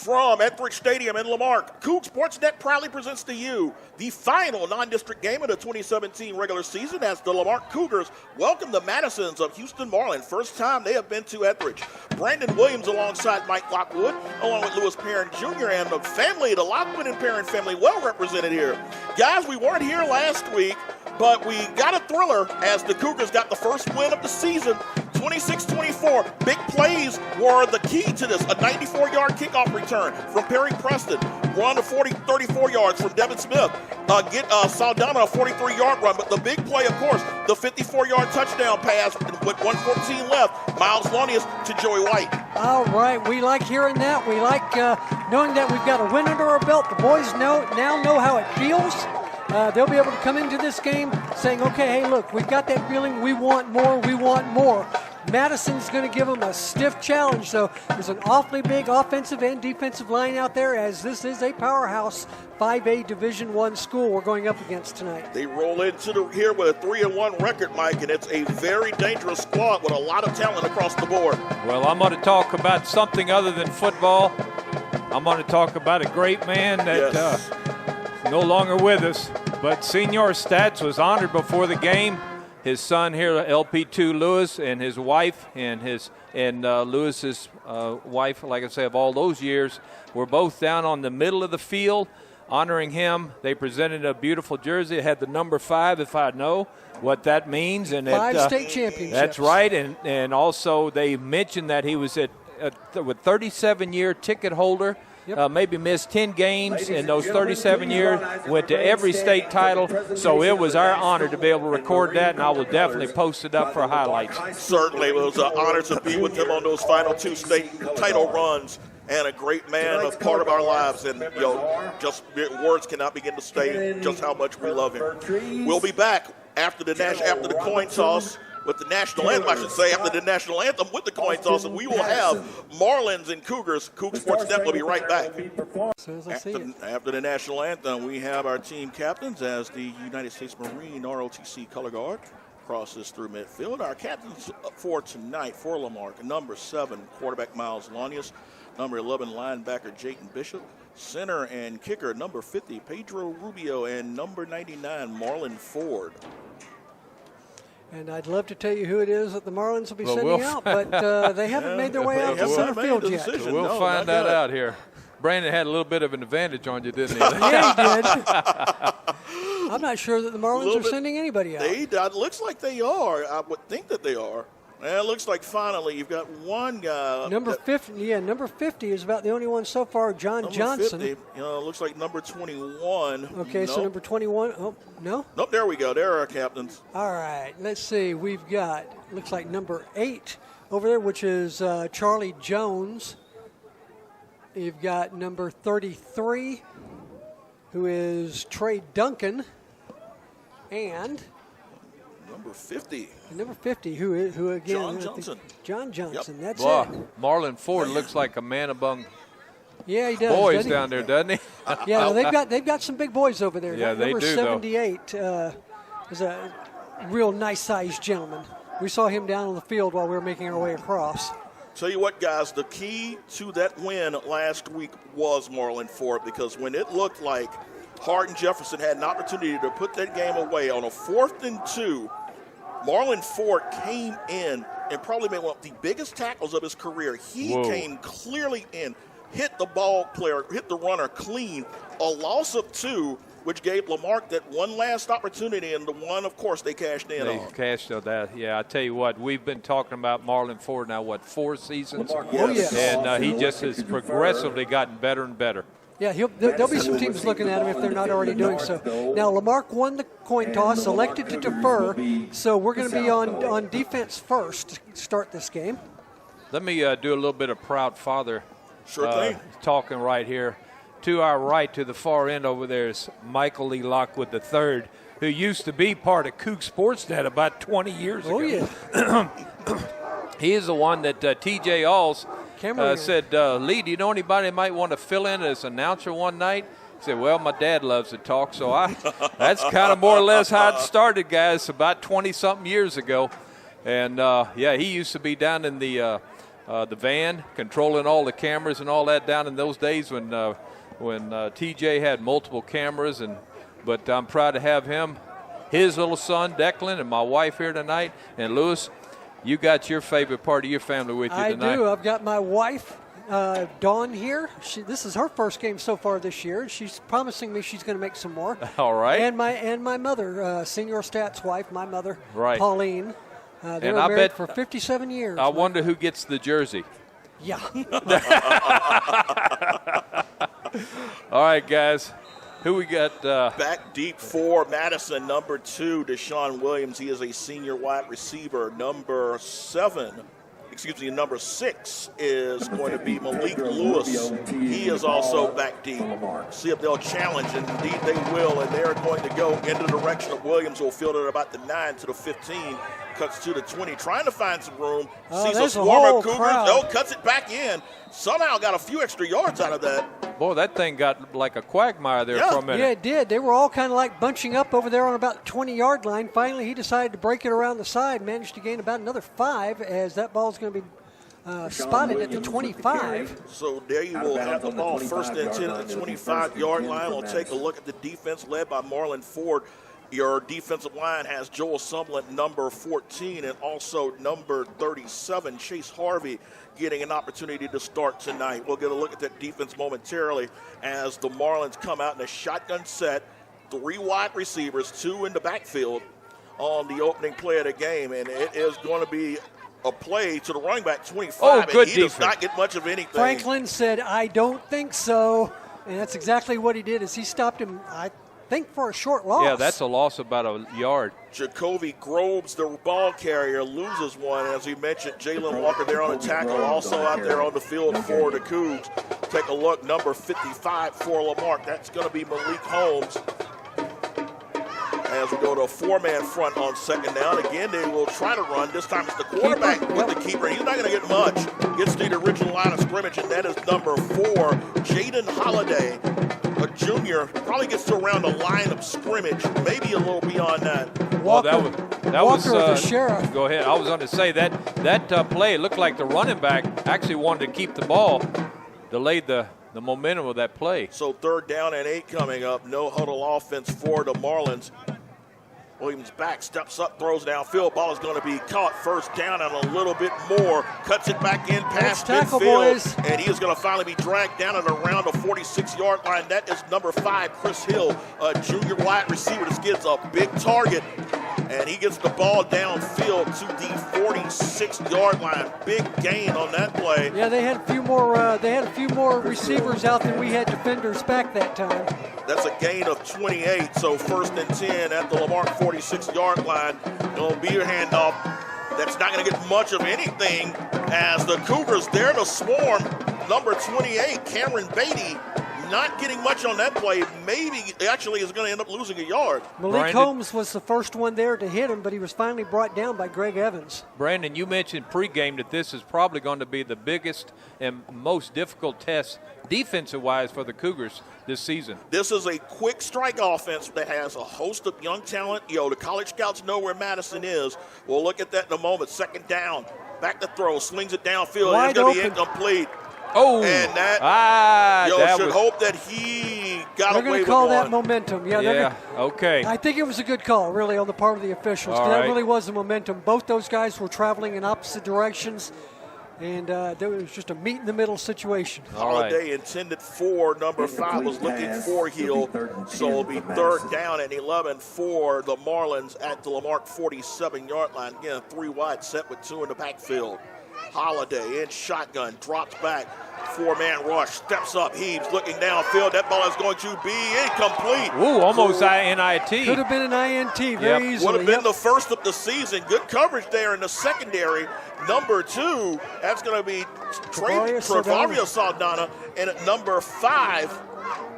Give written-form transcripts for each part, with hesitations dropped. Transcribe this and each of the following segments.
From Etheridge Stadium in Lamarck, Coug Sportsnet proudly presents to you the final non-district game of the 2017 regular season as the Lamarck Cougars welcome the Madisons of Houston Marlin. First time they have been to Etheridge. Brandon Williams alongside Mike Lockwood, along with Lewis Perrin Jr. and the family, the Lockwood and Perrin family, well represented here. Guys, we weren't here last week, but we got a thriller as the Cougars got the first win of the season. 26-24. Big plays were the key to this. A 94-yard kickoff return from Perry Preston. Run to 34 yards from Devin Smith. Saldana a 43-yard run. But the big play, of course, the 54-yard touchdown pass with 1:14 left. Miles Lonius to Joey White. All right. We like hearing that. We like knowing that we've got a win under our belt. The boys now know how it feels. They'll be able to come into this game saying, okay, hey, look, we've got that feeling. We want more. We want more. Madison's going to give them a stiff challenge. So there's an awfully big offensive and defensive line out there, as this is a powerhouse 5A Division I school we're going up against tonight. They roll into here with a 3-1 record, Mike, and it's a very dangerous squad with a lot of talent across the board. Well, I'm going to talk about something other than football. I'm going to talk about a great man that no longer with us, but Senior Stats was honored before the game. His son here, LP2 Lewis, and his wife, and Lewis's wife, like I say, of all those years, were both down on the middle of the field honoring him. They presented a beautiful jersey. It had the number 5, if I know what that means. And 5 state championships. That's right, and also they mentioned that he was with 37-year ticket holder. Maybe missed 10 games in those 37 years, went to every state title. So it was our honor to be able to record that, and I will definitely post it up for highlights. Certainly. It was an honor to be with him on those final 2 state title runs. And a great man, a part of our lives. And, just words cannot begin to say just how much we love him. We'll be back after the coin toss. With the national anthem, I should say, after the national anthem with the coin toss, and we will have Marlins and Cougars. Coug Sportsnet will be right back. After the national anthem, we have our team captains as the United States Marine ROTC color guard crosses through midfield. Our captains for tonight for Lamarck, number 7, quarterback Miles Lonius, number 11, linebacker Jayton Bishop, center and kicker, number 50, Pedro Rubio, and number 99, Marlon Ford. And I'd love to tell you who it is that the Marlins will be sending out, but they haven't made their way out to center field yet. So we'll find that out here. Brandon had a little bit of an advantage on you, didn't he? Yeah, he did. I'm not sure that the Marlins are sending anybody out. It looks like they are. I would think that they are. And it looks like finally you've got one guy. Number 50 is about the only one so far, John Johnson. 50, looks like number 21. Okay, so number 21. Oh, no? Nope, there we go. There are our captains. All right, let's see. We've got, looks like number 8 over there, which is Charlie Jones. You've got number 33, who is Trey Duncan. And Number 50, who again? John Johnson. John Johnson, yep. That's it. Marlon Ford looks like a man among boys down there, doesn't he? Yeah, they've got some big boys over there. Yeah, Number they do, 78 is a real nice-sized gentleman. We saw him down on the field while we were making our way across. Tell you what, guys, the key to that win last week was Marlon Ford, because when it looked like Hardin Jefferson had an opportunity to put that game away on a 4th and 2, Marlon Ford came in and probably made one of the biggest tackles of his career. He came clearly in, hit the runner clean, a loss of 2, which gave Lamarck that one last opportunity, and the one, of course, they cashed in on. They cashed on that. Yeah, I tell you what, we've been talking about Marlon Ford now, 4 seasons? Yes. And he just has progressively gotten better and better. Yeah, there'll be some teams looking at him if they're not already doing so. Now, Lamarck won the coin toss, elected to defer, so we're going to be on defense first to start this game. Let me do a little bit of proud father talking right here. To our right, to the far end over there, is Michael Lee Lockwood III, who used to be part of Coug Sportsnet about 20 years ago. Oh, yeah. He is the one that T.J. Alls said, Lee, do you know anybody that might want to fill in as announcer one night? He said, well, my dad loves to talk, so that's kind of more or less how it started, guys, about 20-something years ago. And, he used to be down in the the van, controlling all the cameras and all that down in those days when TJ had multiple cameras. But I'm proud to have him, his little son Declan, and my wife here tonight. And Lewis, you got your favorite part of your family with you tonight. I do. I've got my wife, Dawn, here. This is her first game so far this year, and she's promising me she's going to make some more. All right. And my mother, Senior Stats' wife, my mother, right. Pauline. They were married for 57 years. I wonder who gets the jersey. Yeah. All right, guys. Who we got? Back deep for Madison, number 2, Deshaun Williams. He is a senior wide receiver. Number 6 is going to be Malik Lewis. He is also back deep. See if they'll challenge, and indeed they will, and they're going to go in the direction of Williams, who will field it about the 9 to the 15. Cuts to the 20, trying to find some room. Sees a swarm of Cougars. No, cuts it back in. Somehow got a few extra yards out of that. Boy, that thing got like a quagmire there for a minute. Yeah, it did. They were all kind of like bunching up over there on about the 20-yard line. Finally, he decided to break it around the side, managed to gain about another 5 as that ball is going to be spotted at the 25. So there you will have the ball first and 10 at the 25-yard line. We'll take a look at the defense led by Marlon Ford. Your defensive line has Joel Sumlin, number 14, and also number 37, Chase Harvey, getting an opportunity to start tonight. We'll get a look at that defense momentarily as the Marlins come out in a shotgun set, 3 wide receivers, 2 in the backfield on the opening play of the game, and it is going to be a play to the running back, 25, and he does not get much of anything. Franklin said, "I don't think so," and that's exactly what he did. Is he stopped him, I think, for a short loss. Yeah, that's a loss about a yard. Jacoby Groves, the ball carrier, loses one. As we mentioned, Jalen Walker there on the tackle, also out there on the field for the Cougs. Take a look, number 55 for Lamarck. That's going to be Malik Holmes. As we go to a 4-man front on second down. Again, they will try to run. This time it's the quarterback with the keeper. He's not going to get much. Gets to the original line of scrimmage, and that is number 4, Jaden Holiday. A junior, probably gets to around the line of scrimmage, maybe a little beyond that. Walker, that was the sheriff. Go ahead. I was going to say that play looked like the running back actually wanted to keep the ball, delayed the momentum of that play. So 3rd down and 8 coming up. No huddle offense for the Marlins. Williams back, steps up, throws downfield. Ball is going to be caught. 1st down and a little bit more. Cuts it back in past midfield. And he is going to finally be dragged down at around the 46-yard line. That is number 5, Chris Hill, a junior wide receiver. This gets a big target. And he gets the ball downfield to the 46-yard line. Big gain on that play. Yeah, they had a few more receivers out than we had defenders back that time. That's a gain of 28. So 1st and 10 at the Lamarck 46-yard line. It'll be a handoff. That's not going to get much of anything as the Cougars there to swarm. Number 28, Cameron Beatty, not getting much on that play. Maybe actually is going to end up losing a yard. Malik Holmes was the first one there to hit him, but he was finally brought down by Greg Evans. Brandon, you mentioned pregame that this is probably going to be the biggest and most difficult test defensive-wise for the Cougars this season. This is a quick strike offense that has a host of young talent. The college scouts know where Madison is. We'll look at that in a moment. 2nd down, back to throw, slings it downfield. Wide it's going to be open. Incomplete. Oh, and hope that he got away with one. They're going to call that momentum. Yeah, okay. I think it was a good call, really, on the part of the officials. That really was the momentum. Both those guys were traveling in opposite directions, and there was just a meet-in-the-middle situation. Holiday intended for number 5 was looking for Hill, so it'll be 3rd down and 11 for the Marlins at the Lamarck 47-yard line. Again, 3 wide set with 2 in the backfield. Holiday in shotgun, drops back, 4-man rush, steps up, heaves, looking downfield. That ball is going to be incomplete. Ooh, almost NIT. Could have been an INT very easily. Would have been the first of the season. Good coverage there in the secondary. Number 2, that's going to be Travaria Saldana. And at number 5,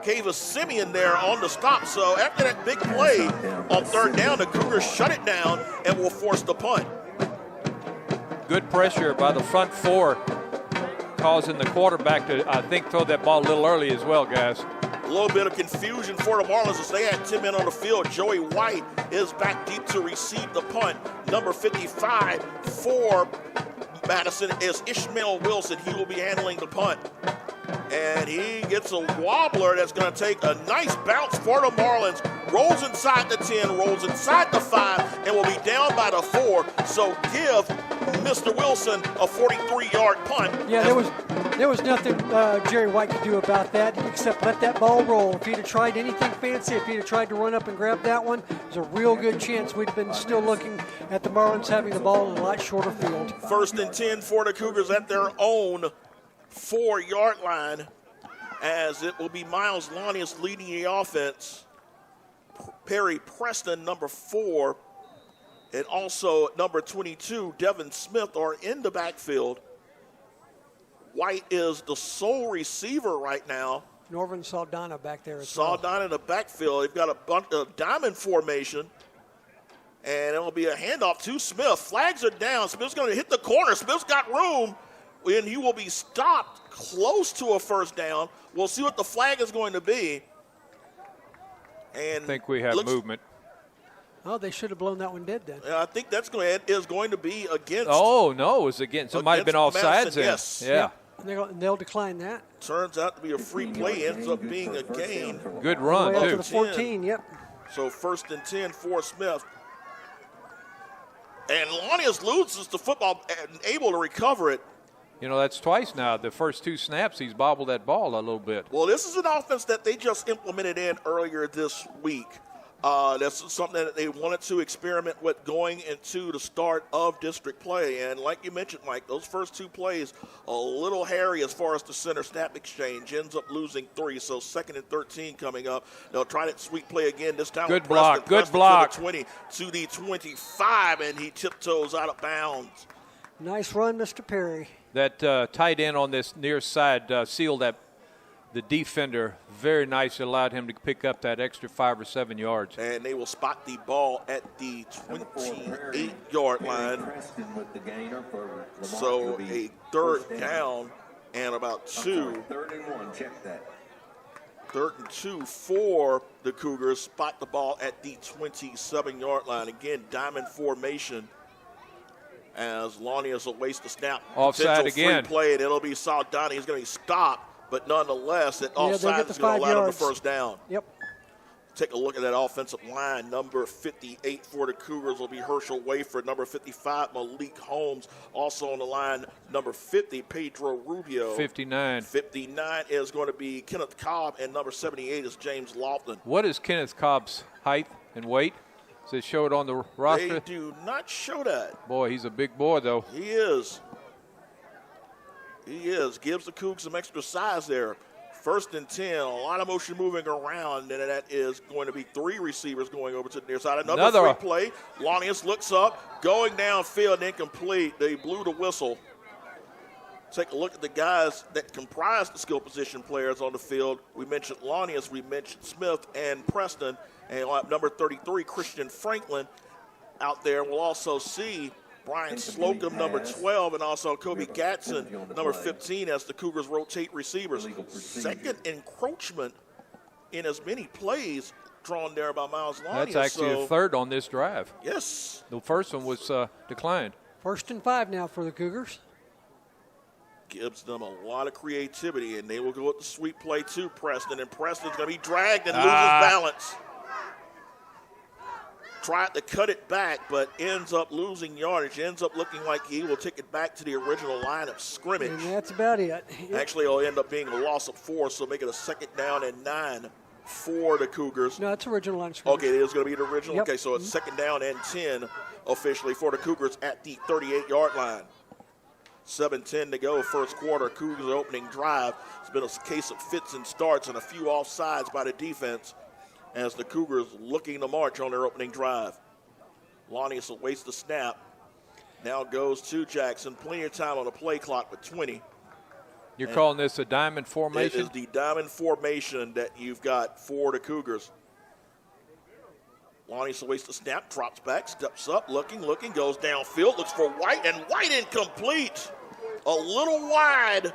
Kava Simeon there on the stop. So after that big play on 3rd down, the Cougars shut it down and will force the punt. Good pressure by the front 4, causing the quarterback to, I think, throw that ball a little early as well, guys. A little bit of confusion for the Marlins as they had 10 men on the field. Joey White is back deep to receive the punt. Number 55 for Madison is Ishmael Wilson. He will be handling the punt. And he gets a wobbler that's going to take a nice bounce for the Marlins. Rolls inside the 10, rolls inside the 5, and will be down by the 4. So give Mr. Wilson a 43-yard punt. Yeah, there was nothing Jerry White could do about that except let that ball roll. If he'd have tried anything fancy, if he'd have tried to run up and grab that one, there's a real good chance we'd have been still looking at the Marlins having the ball in a lot shorter field. 1st and 10 for the Cougars at their own 4-yard line, as it will be Miles Lanius leading the offense. Perry Preston, number 4, and also number 22, Devin Smith, are in the backfield. White is the sole receiver right now. Norvin Saldana back there as well. Saldana in the backfield. They've got a bunch of diamond formation, and it will be a handoff to Smith. Flags are down. Smith's going to hit the corner. Smith's got room, and he will be stopped close to a first down. We'll see what the flag is going to be. And I think we have movement. Oh, they should have blown that one dead then. I think that's going to be against. Oh, no, it was against. It might have been offsides. Yes. Yeah. And they'll decline that. Turns out to be a free play. Ends up being a gain. Good run, Way too. out to the 14, yep. So 1st and 10 for Smith. And Lanius loses the football and able to recover it. You know, that's twice now. The first 2 snaps, he's bobbled that ball a little bit. Well, this is an offense that they just implemented in earlier this week. That's something that they wanted to experiment with going into the start of district play. And like you mentioned, Mike, those first 2 plays, a little hairy as far as the center snap exchange. Ends up losing 3, so 2nd and 13 coming up. They'll try that sweep play again. This time good with block, Preston. good block. To the 20, to the 25, and he tiptoes out of bounds. Nice run, Mr. Perry. That tight end on this near side sealed that the defender very nice. It allowed him to pick up that extra 5 or 7 yards. And they will spot the ball at the 28-yard line. So a 3rd down and about 2. 3rd and 2 for the Cougars. Spot the ball at the 27-yard line. Again, diamond formation. As Lanius will waste the snap. Offside again. Free play, and it'll be Saldana. He's going to be stopped. But nonetheless, that offside is going to allow them the first down. Yep. Take a look at that offensive line. Number 58 for the Cougars will be Herschel Wayford. Number 55, Malik Holmes. Also on the line, number 50, Pedro Rubio. 59. 59 is going to be Kenneth Cobb, and number 78 is James Lofton. What is Kenneth Cobb's height and weight? Does it show it on the roster? They do not show that. Boy, he's a big boy, though. He is. He is. Gives the Cougs some extra size there. 1st and 10. A lot of motion moving around, and that is going to be 3 receivers going over to the near side. Another free play. Lanius looks up, going downfield, incomplete. They blew the whistle. Take a look at the guys that comprise the skill position players on the field. We mentioned Lanius, we mentioned Smith and Preston, and we'll have number 33, Christian Franklin, out there. We'll also see Brian Slocum, number 12, and also Kobe Gatson, number 15, as the Cougars rotate receivers. 2nd encroachment in as many plays drawn there by Miles Lanius. That's actually the 3rd on this drive. Yes. The first one was declined. 1st and 5 now for the Cougars. Gives them a lot of creativity, and they will go with the sweep play to Preston, and Preston's going to be dragged and loses balance. Tried to cut it back, but ends up losing yardage. Ends up looking like he will take it back to the original line of scrimmage. And that's about it. Yep. Actually, it'll end up being a loss of 4, so make it a 2nd down and 9 for the Cougars. No, it's original line of scrimmage. Okay, it is going to be the original. Yep. Okay, so it's 2nd down and 10 officially for the Cougars at the 38-yard line. 7:10 to go, first quarter. Cougars opening drive. It's been a case of fits and starts and a few offsides by the defense as the Cougars looking to march on their opening drive. Lanius will waste the snap. Now goes to Jackson. Plenty of time on the play clock with 20. You're calling this a diamond formation? It is the diamond formation that you've got for the Cougars. Lanius will waste the snap, drops back, steps up, looking, goes downfield, looks for White, and White incomplete. A little wide,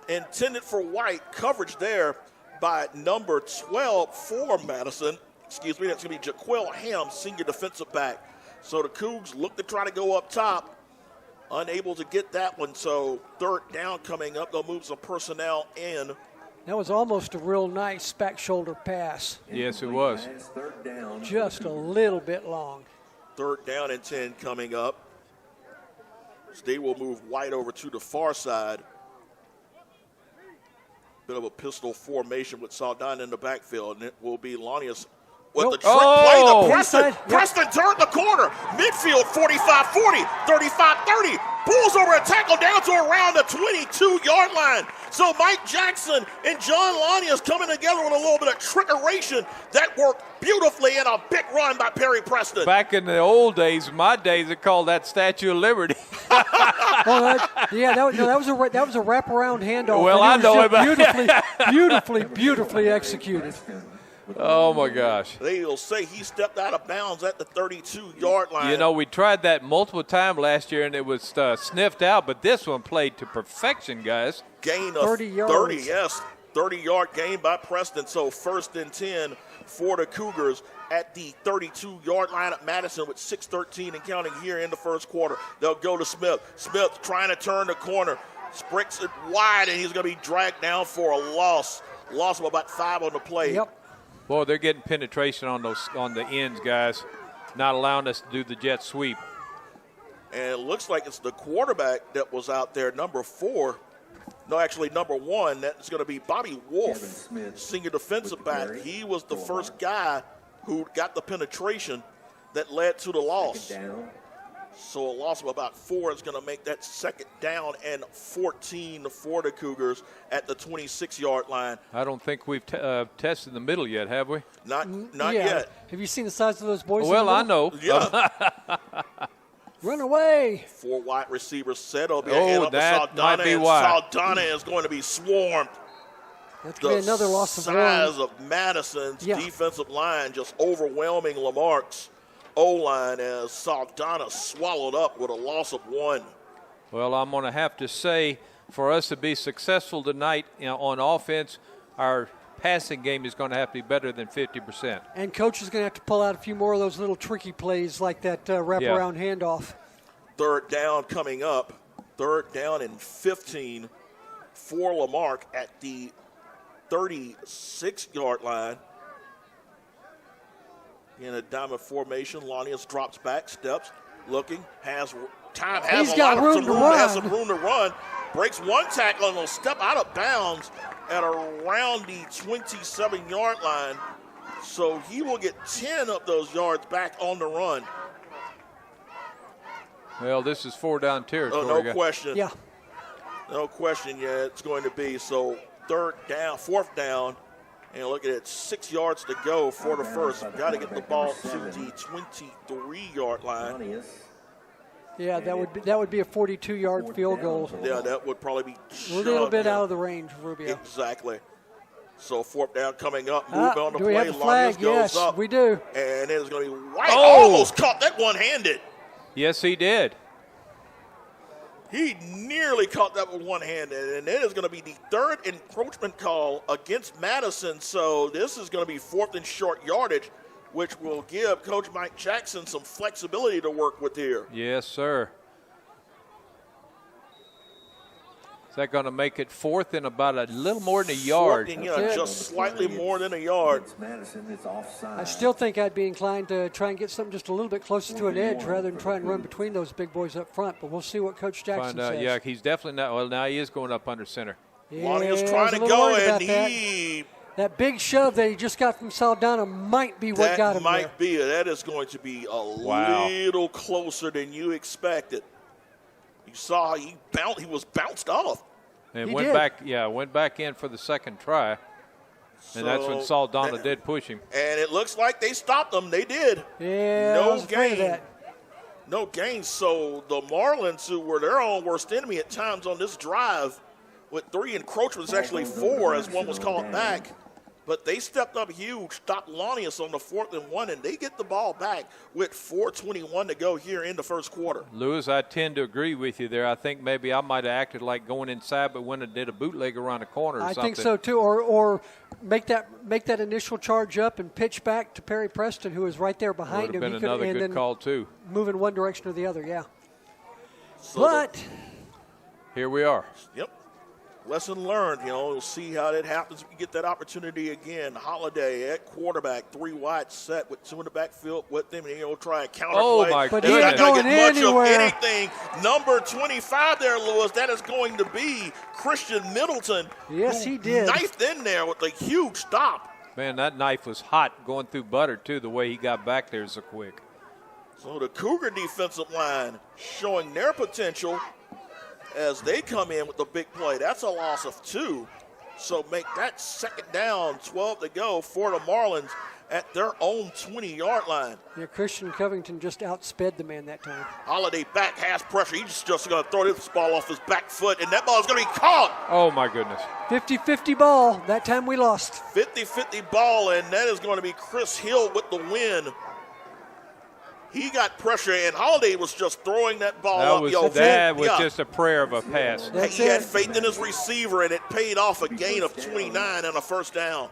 intended for White. Coverage there by number 12 for Madison. Excuse me, that's going to be Jaquel Ham, senior defensive back. So the Cougs look to try to go up top. unable to get that one. So third down coming up. They'll move some personnel in. That was almost a real nice back shoulder pass. Yes, it was. Just a little bit long. Third down and 10 coming up. So they will move White over to the far side. Bit of a pistol formation with Saldana in the backfield, and it will be Lanius with the trick play to Preston. Inside. Preston turned the corner. Midfield 45-40, 35-30. Pulls over a tackle down to around the 22-yard line. So Mike Jackson and John Lanius coming together with a little bit of trickeration. That worked beautifully in a big run by Perry Preston. Back in the old days, my days, they called that Statue of Liberty. Well, that was a wraparound handoff. Well, I know it. Beautifully executed. Oh, my gosh. They'll say he stepped out of bounds at the 32-yard line. You know, we tried that multiple times last year, and it was sniffed out, but this one played to perfection, guys. Gain of 30 yards. 30, yes. 30-yard gain by Preston. So first and 10 for the Cougars at the 32-yard line at Madison with 6:13 and counting here in the first quarter. They'll go to Smith. Smith trying to turn the corner. Spricks it wide, and he's going to be dragged down for a loss. Loss of about 5 on the play. Yep. Boy, they're getting penetration on the ends, guys, not allowing us to do the jet sweep. And it looks like it's the quarterback that was out there, number 4. No, actually, number 1. That's going to be Bobby Wolf, senior defensive back. He was the first guy who got the penetration that led to the loss. So a loss of about 4 is going to make that second down and 14 for the Cougars at the 26-yard line. I don't think we've tested the middle yet, have we? Not yet. Have you seen the size of those boys? Well, I know. Yeah. Run away. 4 wide receivers set. It'll be a hand up to Saldana, might be and wide. Saldana is going to be swarmed. That's going to be another loss of size one. of Madison's defensive line just overwhelming Lamarck's O-line as Saldana swallowed up with a loss of 1. Well, I'm going to have to say, for us to be successful tonight on offense, our passing game is going to have to be better than 50%. And Coach is going to have to pull out a few more of those little tricky plays like that wraparound handoff. Third down coming up. Third down and 15 for Lamarck at the 36-yard line. In a diamond formation, Lanius drops back, steps, looking, has time, has some room to run. Breaks one tackle and will step out of bounds at around the 27-yard line. So he will get 10 of those yards back on the run. Well, this is 4-down territory. No question. Yeah. No question yet. It's going to be so fourth down. And look at it, 6 yards to go for the first. Got to get the ball to the 23-yard line. Yeah, that would be a 42-yard field goal. Yeah, that would probably be a little bit out of the range, Rubio. Exactly. So fourth down coming up. Moving on the do play. we have a flag? Yes, up. We do. And it is going to be White. Almost caught that one-handed. Yes, he did. He nearly caught that with one-handed, and it is going to be the third encroachment call against Madison. So this is going to be 4th and short yardage, which will give Coach Mike Jackson some flexibility to work with here. Yes, sir. Is that going to make it 4th and about a little more than a yard? Just slightly more than a yard. I still think I'd be inclined to try and get something just a little bit closer to an edge rather than try and run between those big boys up front. But we'll see what Coach Jackson says. Yeah, he's definitely not. Well, now he is going up under center. Lonnie is trying to go, and that big shove that he just got from Saldana might be what got him there. That is going to be a little closer than you expected. You saw he was bounced off. And went back in for the second try. And that's when Saldana did push him. And it looks like they stopped him. They did. Yeah, no gain. No gain. So the Marlins, who were their own worst enemy at times on this drive, with 3 encroachments, actually 4 as one was called back. But they stepped up huge, stopped Lanius on the 4th and 1, and they get the ball back with 4:21 to go here in the first quarter. Lewis, I tend to agree with you there. I think maybe I might have acted like going inside, but when I did a bootleg around the corner or something. I think so too, or make that initial charge up and pitch back to Perry Preston, who was right there behind him. Would have been another good call too. Move in one direction or the other, yeah. But here we are. Yep. Lesson learned. We'll see how that happens if we get that opportunity again. Holiday at quarterback, 3 wide set with 2 in the backfield with him, and he'll try and counterplay. Oh, my But goodness. he ain't going Much anywhere. of anything. Number 25 there, Lewis. That is going to be Christian Middleton. Yes, who he did. knifed in there with a huge stop. Man, that knife was hot going through butter, too, the way he got back there so quick. So the Cougar defensive line showing their potential as they come in with the big play. That's a loss of 2. So make that second down, 12 to go for the Marlins at their own 20-yard line. Yeah, Christian Covington just outsped the man that time. Holiday back has pressure. He's just going to throw this ball off his back foot, and that ball is going to be caught. Oh, my goodness. 50-50 ball. That time we lost. 50-50 ball, and that is going to be Chris Hill with the win. He got pressure, and Holiday was just throwing that ball up. That was just a prayer of a pass. He had faith in his receiver, and it paid off a gain of 29 and a first down.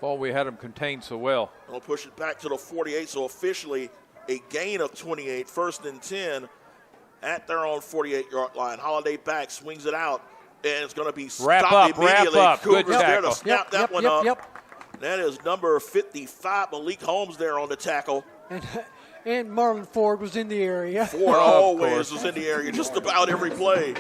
Ball we had him contained so well. We'll push it back to the 48, so officially a gain of 28, 1st and 10 at their own 48-yard line. Holiday back, swings it out, and it's going to be stopped immediately. Wrap up. Cougars Good there tackle. to snap that one up. Yep. That is number 55, Malik Holmes there on the tackle. And Marlon Ford was in the area. Ford always was in the area just about every play.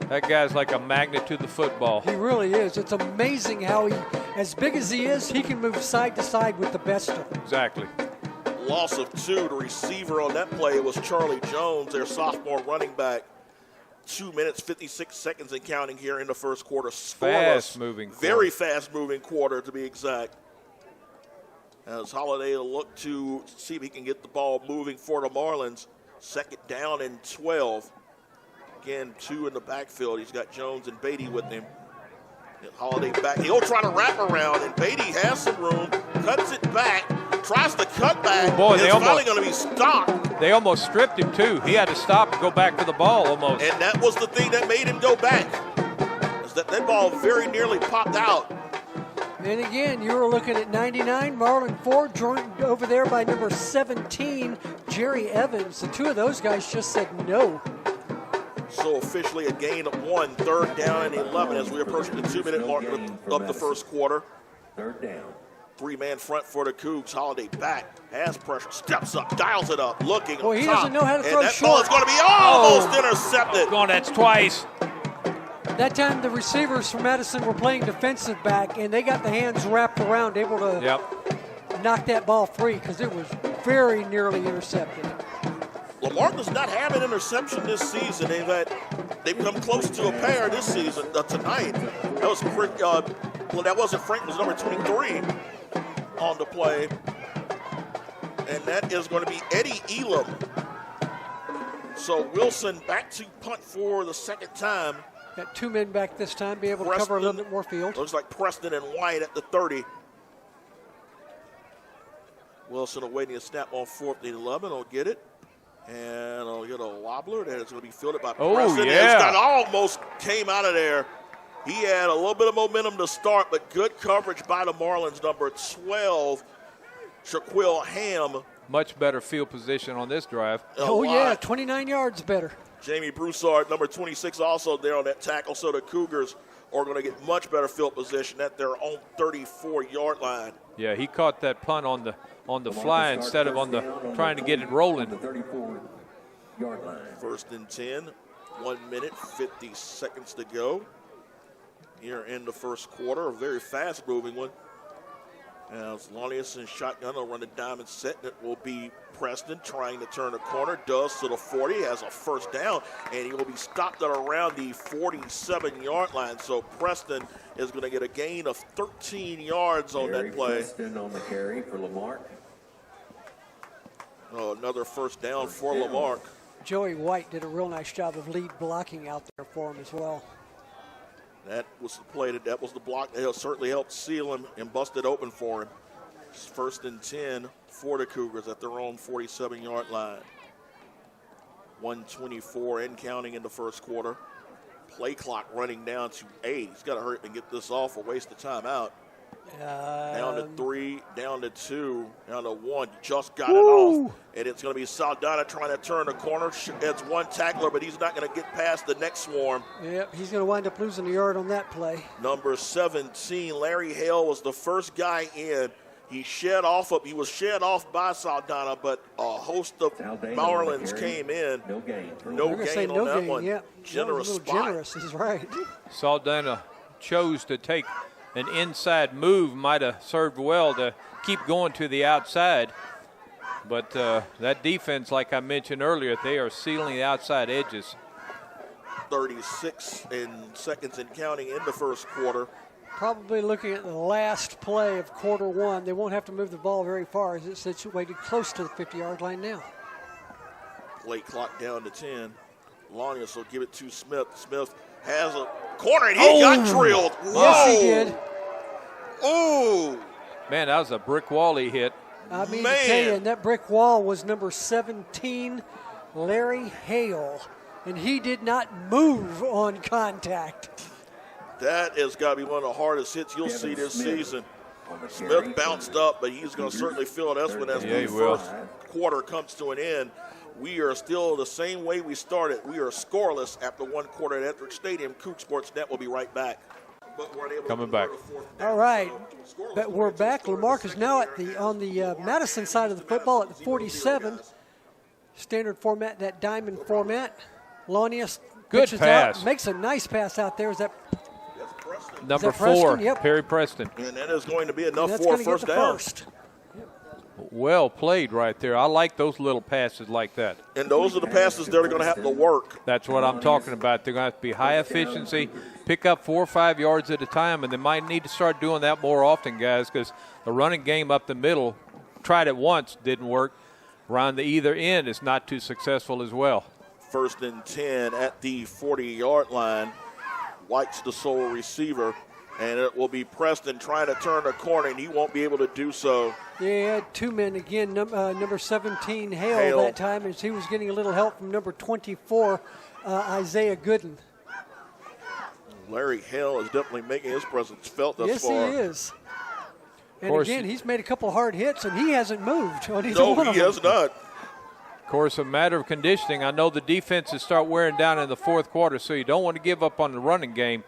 That guy's like a magnet to the football. He really is. It's amazing how as big as he is, he can move side to side with the best of them. Exactly. Loss of 2. The receiver on that play was Charlie Jones, their sophomore running back. 2 minutes, 56 seconds and counting here in the first quarter. Fast-moving quarter. Very fast-moving quarter, to be exact. As Holiday will look to see if he can get the ball moving for the Marlins. 2nd down and 12. Again, 2 in the backfield. He's got Jones and Beatty with him. And Holiday back. He'll try to wrap around, and Beatty has some room, cuts it back, tries to cut back. Oh, boy, it's finally going to be stopped. They almost stripped him, too. He had to stop and go back for the ball almost. And that was the thing that made him go back. Is that ball very nearly popped out. And again, you were looking at 99, Marlon Ford joined over there by number 17, Jerry Evans. The 2 of those guys just said no. So officially a gain of 1, 3rd down and 11 as we approach the 2-minute mark of the first quarter. 3rd down. 3-man front for the Cougs. Holiday back, has pressure, steps up, dials it up, looking Well, up he top. doesn't know how to throw and that short. ball is going to be almost intercepted. Gone, that's twice. That time the receivers from Madison were playing defensive back, and they got the hands wrapped around, able to knock that ball free because it was very nearly intercepted. Lamarck does not have an interception this season. They've come close to a pair this season tonight. That was that wasn't Frank. It was number 23 on the play, and that is going to be Eddie Elam. So Wilson back to punt for the 2nd time. Got 2 men back this time, be able to cover a little bit more field. Looks like Preston and White at the 30. Wilson awaiting a snap on 4th and 11. He'll get it. And I'll get a wobbler that is going to be fielded by Preston. That almost came out of there. He had a little bit of momentum to start, but good coverage by the Marlins. Number 12, Shaquille Ham. Much better field position on this drive. Yeah, 29 yards better. Jamie Broussard, number 26, also there on that tackle. So the Cougars are going to get much better field position at their own 34-yard line. Yeah, he caught that punt on the fly instead of on the trying to get it rolling. 34-yard line. 1st and 10, 1 minute, 50 seconds to go here in the first quarter. A very fast-moving one. As Lonius and shotgun will run a diamond set, and it will be Preston trying to turn a corner. Does to the 40, has a 1st down, and he will be stopped at around the 47-yard line. So Preston is going to get a gain of 13 yards on that play. Preston on the carry for Lamarck. Another 1st down for Lamarck. Joey White did a real nice job of lead blocking out there for him as well. That was the play. That was the block that certainly helped seal him and bust it open for him. 1st and 10 for the Cougars at their own 47-yard line. 1:24 and counting in the first quarter. Play clock running down to 8. He's got to hurry up and get this off or waste the timeout. Down to 3, down to 2, down to 1. Just got it off. And it's going to be Saldana trying to turn the corner. It's one tackler, but he's not going to get past the next swarm. Yep, he's going to wind up losing a yard on that play. Number 17, Larry Hale, was the first guy in. He was shed off by Saldana, but a host of Marlins came in. No gain. No gain on that one. Yep. Generous that was a spot. generous, he's right. Saldana chose to take an inside move, might have served well to keep going to the outside. But that defense, like I mentioned earlier, they are sealing the outside edges. 36 seconds and counting in the first quarter. Probably looking at the last play of quarter one. They won't have to move the ball very far as it's situated close to the 50-yard line now. Play clock down to 10. Lonius will give it to Smith. Smith has a corner, and he got drilled. Whoa. Yes, he did. Oh. Man, that was a brick wall he hit. I mean, to tell you, and that brick wall was number 17, Larry Hale, and he did not move on contact. That has got to be one of the hardest hits you'll see this season. Smith bounced up, but he's going to certainly feel it as the first quarter comes to an end. We are still the same way we started. We are scoreless after one quarter at Ettrick Stadium. Coug Sports Net will be right back. Coming back. All right, but we're back. Lamarck is now on the Madison side of the football at the 47. Standard format, that diamond format. Lonius good pass. Out, makes a nice pass out there. Is that number 4, Preston? Yep. Perry Preston. And that is going to be enough for a first down. Well played right there. I like those little passes like that. And those are the passes they're going to have to work. That's what I'm talking about. They're going to have to be high efficiency, pick up 4 or 5 yards at a time, and they might need to start doing that more often, guys, because the running game up the middle, tried it once, didn't work. Around the either end is not too successful as well. 1st and 10 at the 40-yard line. White's the sole receiver, and it will be Preston trying to turn a corner, and he won't be able to do so. Yeah, he had 2 men again. Number 17, Hale, that time, as he was getting a little help from number 24, Isaiah Gooden. Larry Hale is definitely making his presence felt thus far. Yes, he is. And again, he's made a couple hard hits, and he hasn't moved on either No, one of he them. has not. Of course, a matter of conditioning. I know the defenses start wearing down in the fourth quarter, so you don't want to give up on the running game.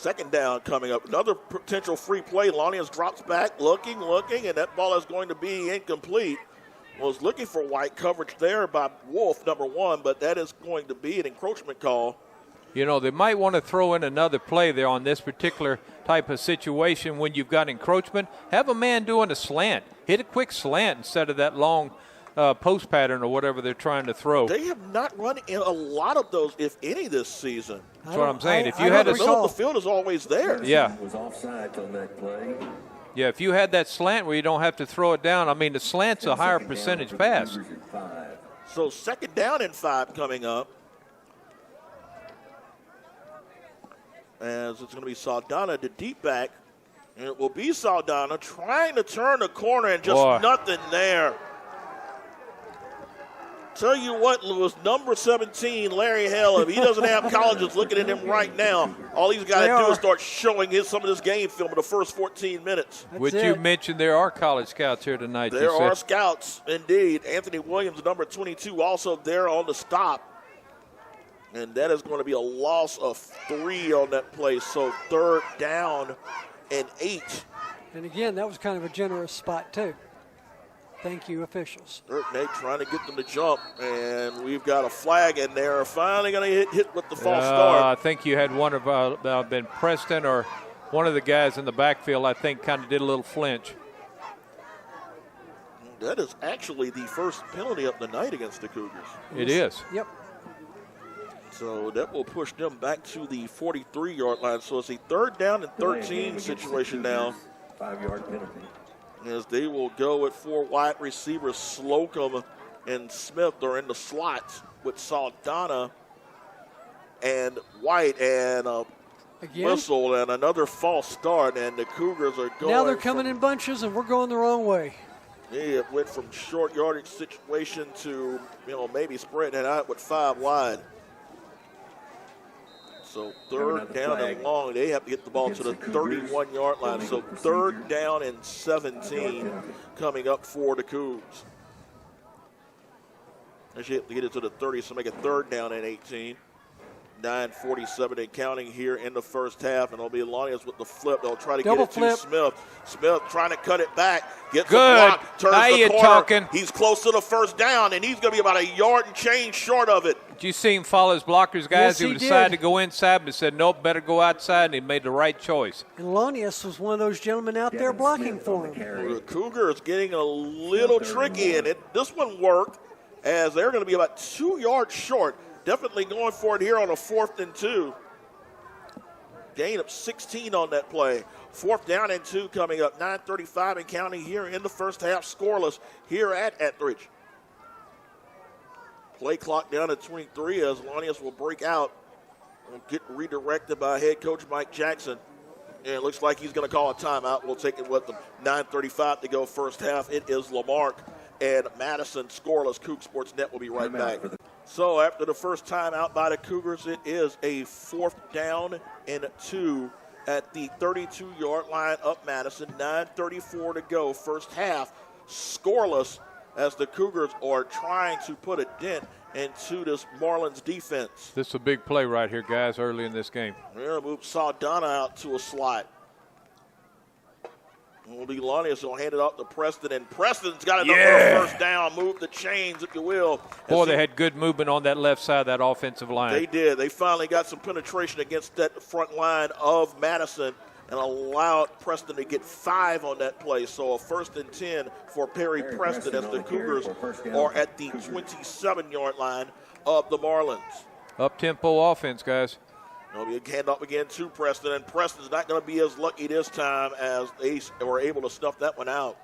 2nd down coming up. Another potential free play. Lonius drops back, looking, and that ball is going to be incomplete. Was looking for White coverage there by Wolf, number 1, but that is going to be an encroachment call. You know, they might want to throw in another play there on this particular type of situation when you've got encroachment. Have a man doing a slant. Hit a quick slant instead of that long post pattern or whatever they're trying to throw. They have not run in a lot of those, if any, this season. That's what I'm saying. The middle of the field is always there. Yeah. Was offside on that play. Yeah, if you had that slant where you don't have to throw it down, I mean, the slant's a higher percentage pass. So 2nd down and 5 coming up. As it's going to be Saldana to deep back. And it will be Saldana trying to turn the corner and just nothing there. Tell you what, Lewis, number 17, Larry Hale, if he doesn't have colleges looking at him right now, all he's got to do is start showing some of this game film in the first 14 minutes. Which you mentioned there are college scouts here tonight. There are scouts, indeed. Anthony Williams, number 22, also there on the stop. And that is going to be a loss of 3 on that play. So 3rd down and 8. And again, that was kind of a generous spot, too. Thank you, officials. 3rd and 8 trying to get them to jump. And we've got a flag in there. Finally going to hit with the false start. I think you had one of been Preston or one of the guys in the backfield, I think, kind of did a little flinch. That is actually the first penalty of the night against the Cougars. It is. Yep. So that will push them back to the 43-yard line. So it's a 3rd down and 13 situation now. 5-yard penalty. As they will go with 4 wide receivers. Slocum and Smith are in the slots with Saldana and White and whistle and another false start. And the Cougars are going. Now they're coming in bunches, and we're going the wrong way. Yeah, it went from short yardage situation to, maybe spreading it out with 5 wide. So third down and long. They have to get the ball to the 31-yard line. So third down and 17 coming up for the Cougs. They should have to get it to the 30, so make it third down and 18. 9:47 and counting here in the first half, and it'll be Lonnius with the flip. They'll try to Double get it flip. to Smith. Smith trying to cut it back. Gets Good. a block, turns Now the you're corner. talking. He's close to the first down, and he's going to be about a yard and change short of it. Did you see him follow his blockers, guys? Yes, he decided did. to go inside, but said, nope, better go outside, and he made the right choice. And Lonius was one of those gentlemen out there blocking for him. The Cougars getting a little tricky, and this one worked as they're going to be about 2 yards short. Definitely going for it here on a 4th and 2. Gain of 16 on that play. 4th down and 2 coming up. 9:35 and counting here in the first half. Scoreless here at Etheridge. Play clock down at 23 as Lonnius will break out. Will get redirected by head coach Mike Jackson. And it looks like he's going to call a timeout. We'll take it with them. 9:35 to go first half. It is Lamarck and Madison scoreless. Coug Sports Net will be right back. So after the first timeout by the Cougars, it is a 4th down and 2 at the 32-yard line up Madison. 9:34 to go first half. Scoreless as the Cougars are trying to put a dent into this Marlins defense. This is a big play right here, guys, early in this game. They're going to move Saldana out to a slot. Lonnius will hand it off to Preston, and Preston's got another first down. Move the chains, if you will. Boy, they had good movement on that left side of that offensive line. They did. They finally got some penetration against that front line of Madison and allowed Preston to get 5 on that play. So a 1st and 10 for Perry Preston as the Cougars are at the 27-yard line of the Marlins. Up-tempo offense, guys. It'll be a handoff again to Preston, and Preston's not going to be as lucky this time as they were able to snuff that one out.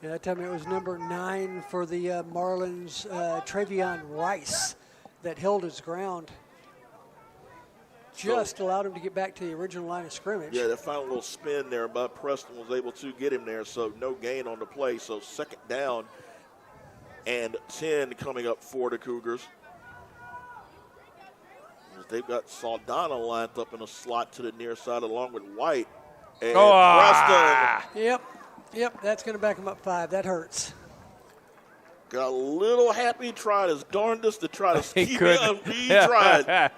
Yeah, that time it was number 9 for the Marlins, Travion Rice, that held his ground. Just allowed him to get back to the original line of scrimmage. Yeah, that final little spin there by Preston was able to get him there, so no gain on the play. So 2nd down and 10 coming up for the Cougars. They've got Saldana lined up in a slot to the near side along with White. And Preston. Yep, that's going to back him up 5. That hurts. Got a little happy, tried his darndest to try to keep him. He tried.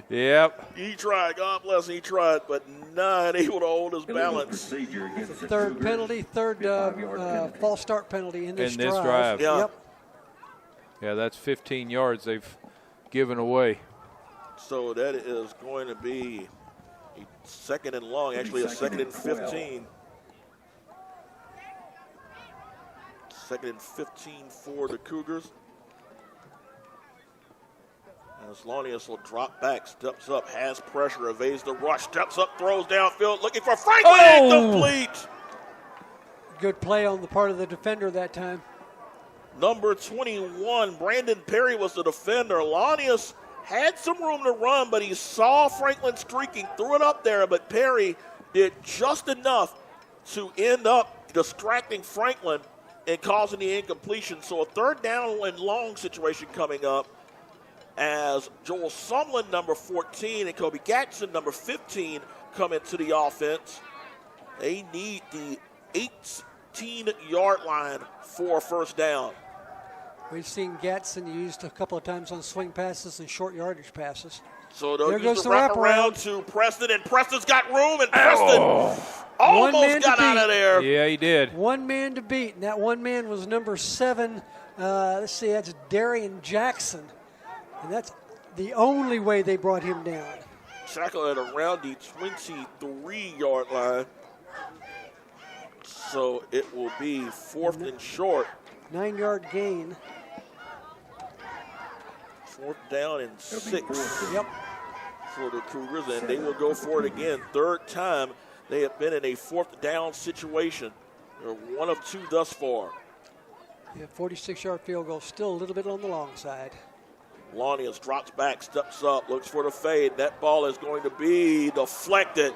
Yep. He tried. God bless him. He tried, but not able to hold his balance. Third penalty, third false start penalty in this drive. Yeah. Yep. Yeah, that's 15 yards they've given away. So that is going to be a 2nd and long, actually a 2nd and 15. 2nd and 15 for the Cougars. As Lonnius will drop back, steps up, has pressure, evades the rush, steps up, throws downfield, looking for Franklin, incomplete. Good play on the part of the defender that time. Number 21, Brandon Perry was the defender. Lonnius had some room to run, but he saw Franklin streaking, threw it up there, but Perry did just enough to end up distracting Franklin and causing the incompletion. So a 3rd down and long situation coming up as Joel Sumlin, number 14, and Kobe Gatson, number 15, come into the offense. They need the 18-yard line for a 1st down. We've seen Gatson used a couple of times on swing passes and short yardage passes. So they'll There use goes the the wraparound to Preston, and Preston's got room, and Preston almost got out of there. Yeah, he did. One man to beat, and that one man was number 7. Let's see, that's Darian Jackson. And that's the only way they brought him down. Tackle at around the 23-yard line. So it will be 4th and short. 9-yard gain. 4th down and 6 Yep. for the Cougars, and they will go for it again. 3rd time they have been in a 4th down situation. They're 1 of 2 thus far. Yeah, 46-yard field goal, still a little bit on the long side. Lonnius drops back, steps up, looks for the fade. That ball is going to be deflected.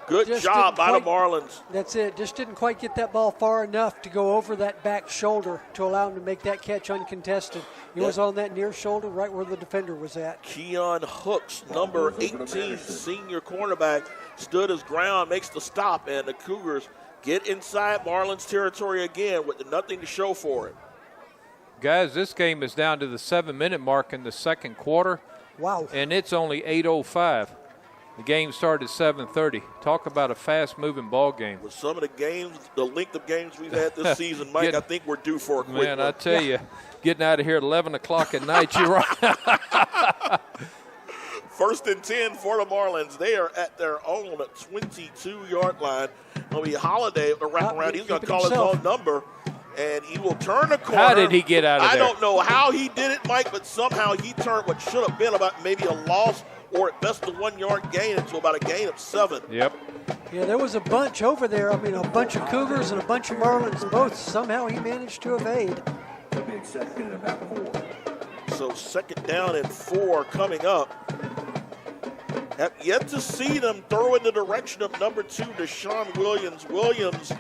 Good Just job didn't by the quite- Marlins. That's it. Just didn't quite get that ball far enough to go over that back shoulder to allow him to make that catch uncontested. He was on that near shoulder right where the defender was at. Keon Hooks, number 18, senior cornerback, stood his ground, makes the stop, and the Cougars get inside Marlins territory again with nothing to show for it. Guys, this game is down to the 7-minute mark in the second quarter. Wow. And it's only 8:05. The game started at 7:30. Talk about a fast-moving ball game. With some of the games, the length of games we've had this season, Mike, I think we're due for a quick Man, one. I tell you, getting out of here at 11 o'clock at night, you're right. First and 10 for the Marlins. They are at their own 22-yard line. It'll be Holiday to wrap around. He's going to call his own number, and he will turn the corner. How did he get out of there? I don't know how he did it, Mike, but somehow he turned what should have been about maybe a loss or at best a 1-yard gain into about a gain of 7. Yep. Yeah, there was a bunch over there. I mean, a bunch of Cougars and a bunch of Marlins both. Somehow he managed to evade. He'll be accepted in about 4. So second down and 4 coming up. Have yet to see them throw in the direction of number 2, Deshaun Williams. Williams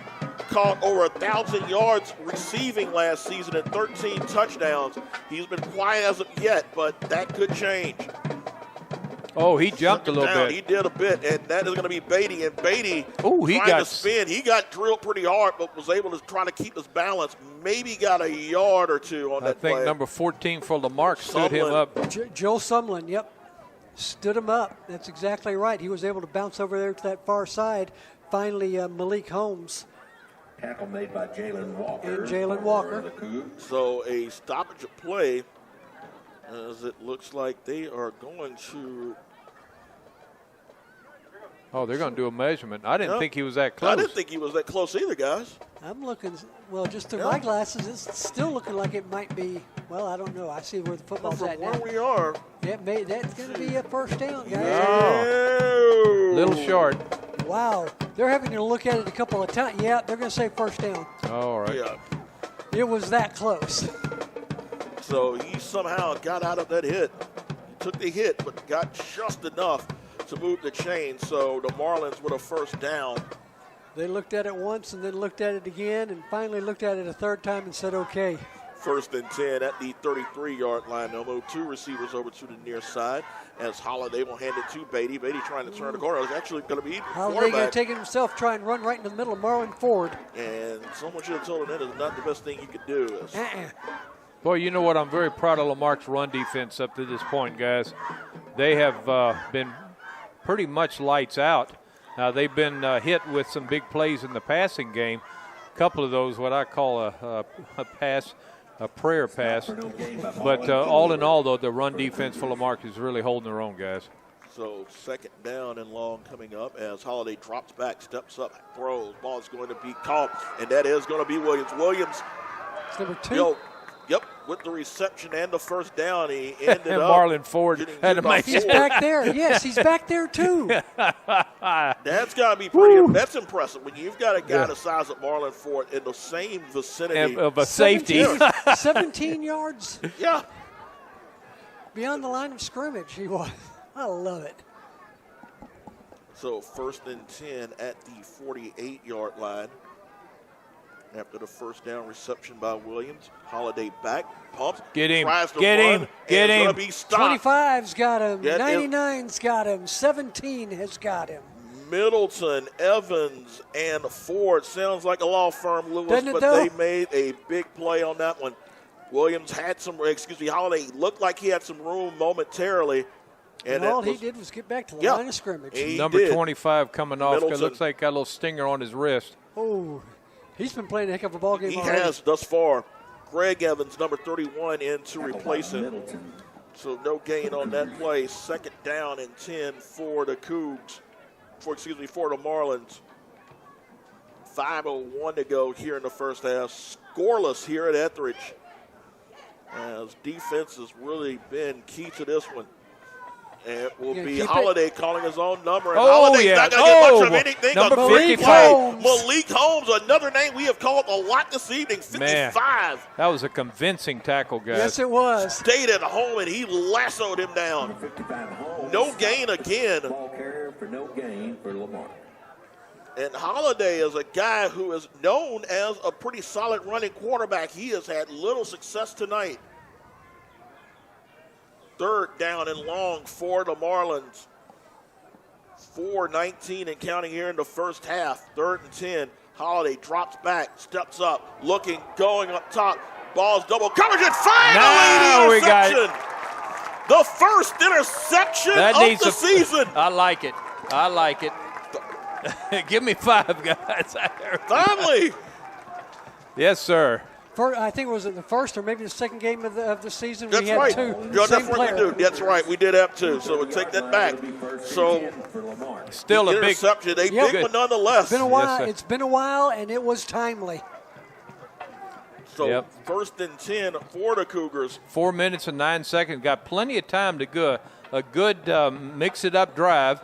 caught over 1,000 yards receiving last season and 13 touchdowns. He's been quiet as of yet, but that could change. Oh, he jumped a little Down, bit. He did a bit, and that is going to be Beatty. And Beatty He trying to spin. He got drilled pretty hard, but was able to try to keep his balance. Maybe got a yard or two on that I think play. number 14 for Lamarck stood him Sumlin. up. Joe Sumlin, yep. Stood him up. That's exactly right. He was able to bounce over there to that far side. Finally, Malik Holmes. Tackle made by Jalen Walker. And Jalen Walker. For the Cougs. So a stoppage of play, as it looks like they are going to. Oh, they're going to do a measurement. I didn't Yep. think he was that close. I didn't think he was that close either, guys. I'm looking, well, just through my glasses, it's still looking like it might be, well, I don't know. I see where the football's From at where now. we are. That's going to be a first down, guys. Oh. Little short. Wow. They're having to look at it a couple of times. Yeah, they're going to say first down. All right. Yeah. It was that close. So he somehow got out of that hit. He took the hit, but got just enough to move the chain. So the Marlins with a first down. They looked at it once and then looked at it again and finally looked at it a third time and said, okay. First and 10 at the 33-yard line. They'll move 2 receivers over to the near side as Holiday will hand it to Beatty. Beatty trying to turn the corner. It's actually going to be Holiday going to quarterback. take it himself, try and run right in the middle of Marlon Ford. And someone should have told him that is not the best thing you could do. Boy, you know what? I'm very proud of Lamarck's run defense up to this point, guys. They have been pretty much lights out. Now, they've been hit with some big plays in the passing game. A couple of those, what I call a prayer pass. But all in all, though, the run defense for Lamarck is really holding their own, guys. So second down and long coming up as Holiday drops back, steps up, throws. Ball is going to be caught, and that is going to be Williams. Williams, It's number 2. Yep, with the reception and the first down, he ended And up. Marlon Ford had to make He's back there. Yes, he's back there too. That's got to be pretty. That's impressive when you've got a guy the size of Marlon Ford in the same vicinity of a safety. 17 yards Yeah, beyond the line of scrimmage he was. I love it. so first and 10 at the 48-yard line. After the first down reception by Williams, Holiday back, pumps, Get him, tries to get run, him, get and him. Gonna be stopped. 25's got him. Yeah, 99's got him. 17 has got him. Middleton, Evans, and Ford. Sounds like a law firm, Lewis, Doesn't it, but though? they made a big play on that one. Williams had Holiday looked like he had some room momentarily. And all he did was get back to the line of scrimmage. He Number did. 25 coming off. It Middleton. looks like got a little stinger on his wrist. Oh, he's been playing a heck of a ball game He already. has thus far. Greg Evans, number 31, in to replace him. Middleton. So no gain on that play. Second down and 10 for the Cougs. For the Marlins. 5:01 to go here in the first half. Scoreless here at Etheridge. As defense has really been key to this one. And it will Yeah, be keep it. Holiday calling his own number. And Oh, Holiday's yeah. not going to get Oh, much of anything. number on Malik 55. Holmes. Malik Holmes, another name we have called a lot this evening. 55. That was a convincing tackle, guys. Yes, it was. Stayed at home and he lassoed him down. Number 55 Holmes. No gain again. Ball carrier for no gain for Lamarck. And Holiday is a guy who is known as a pretty solid running quarterback. He has had little success tonight. 3rd down and long for the Marlins. 4:19 and counting here in the first half. 3rd and 10. Holiday drops back, steps up, looking, going up top. Ball's double coverage, and finally the interception. The first interception of the season. I like it. I like it. Give me 5, guys. Finally. Yes, sir. I think it was the first or maybe the second game of the season. That's we had right. two. That's what we do. That's right. We did have 2, so we'll take that back. So still a big interception, big one nonetheless. It's been a while. Yes, it's been a while, and it was timely. So 1st and 10 for the Cougars. 4 minutes and 9 seconds. Got plenty of time to go. A good mix-it-up drive.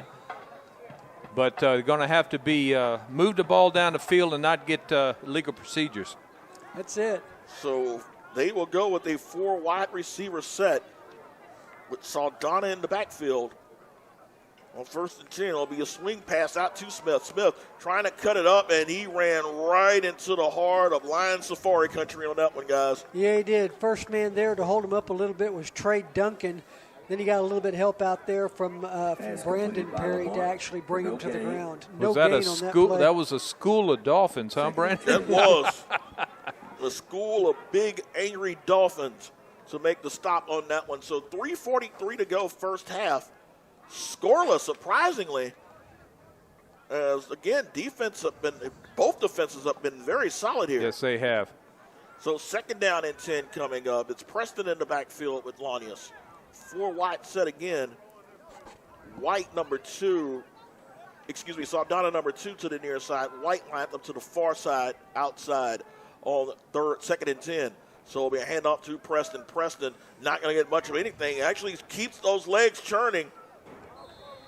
But going to have to be move the ball down the field and not get legal procedures. That's it. So they will go with a 4 wide receiver set with Saldana in the backfield. On 1st and 10, it'll be a swing pass out to Smith. Smith trying to cut it up, and he ran right into the heart of Lion Safari country on that one, guys. Yeah, he did. First man there to hold him up a little bit was Trey Duncan. Then he got a little bit of help out there from Brandon Perry to actually bring him to the ground. Was that a school? That was a school of Dolphins, huh, Brandon? That was a school of big, angry Dolphins to make the stop on that one. So 3:43 to go, first half. Scoreless, surprisingly. As again, both defenses have been very solid here. Yes, they have. So 2nd down and 10 coming up. It's Preston in the backfield with Lanius. 4 wide set again. White number 2. Saldana number 2 to the near side. White lined up to the far side, outside on 2nd and 10. So it'll be a handoff to Preston. Preston not going to get much of anything. Actually keeps those legs churning.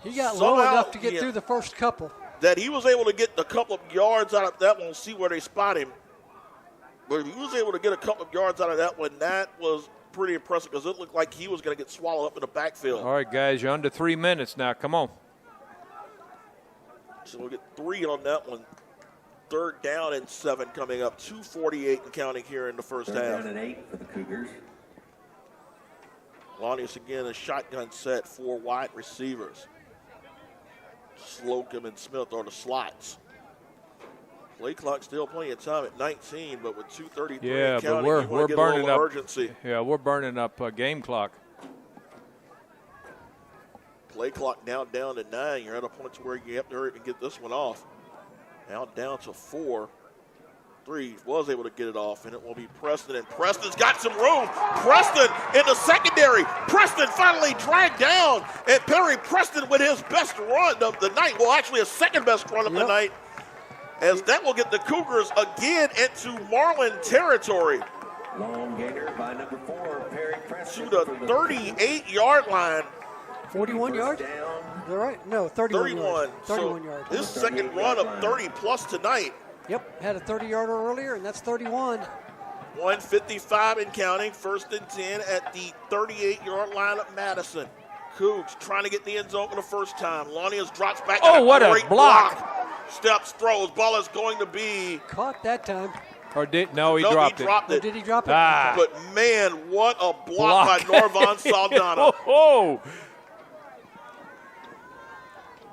He got low enough to get through the first couple. That he was able to get a couple of yards out of that one. We'll see where they spot him. But if he was able to get a couple of yards out of that one, that was pretty impressive because it looked like he was going to get swallowed up in the backfield. All right, guys, you're under 3 minutes now. Come on. So we'll get 3 on that one. 3rd down and 7 coming up. 2:48 and counting here in the first half. 3rd down and 8 for the Cougars. Lanius again, a shotgun set, 4 wide receivers. Slocum and Smith are the slots. Play clock still plenty of time at 19, but with 2:33 yeah, counting, but we're burning up urgency. Yeah, we're burning up game clock. Play clock now down to 9. You're at a point where you have to hurry and get this one off. Now down to 4. 3 was able to get it off, and it will be Preston, and Preston's got some room. Preston in the secondary. Preston finally dragged down, and Perry Preston with his best run of the night. Well, actually his second best run of the night, as that will get the Cougars again into Marlin territory. Long gainer by number 4, Perry Preston. To the 38-yard line. 41 yards? Is that right? No, 31 yards. 31 yards. His second run of 30-plus tonight. Yep, had a 30-yarder earlier, and that's 31. 1:55 and counting. 1st and 10 at the 38-yard line of Madison. Cougs trying to get in the end zone for the first time. Lanius drops back. Oh, what a great block. Steps, throws. Ball is going to be. Caught that time. Or he dropped it. Oh, did he drop it? But, man, what a block by Norvon Saldana. Oh.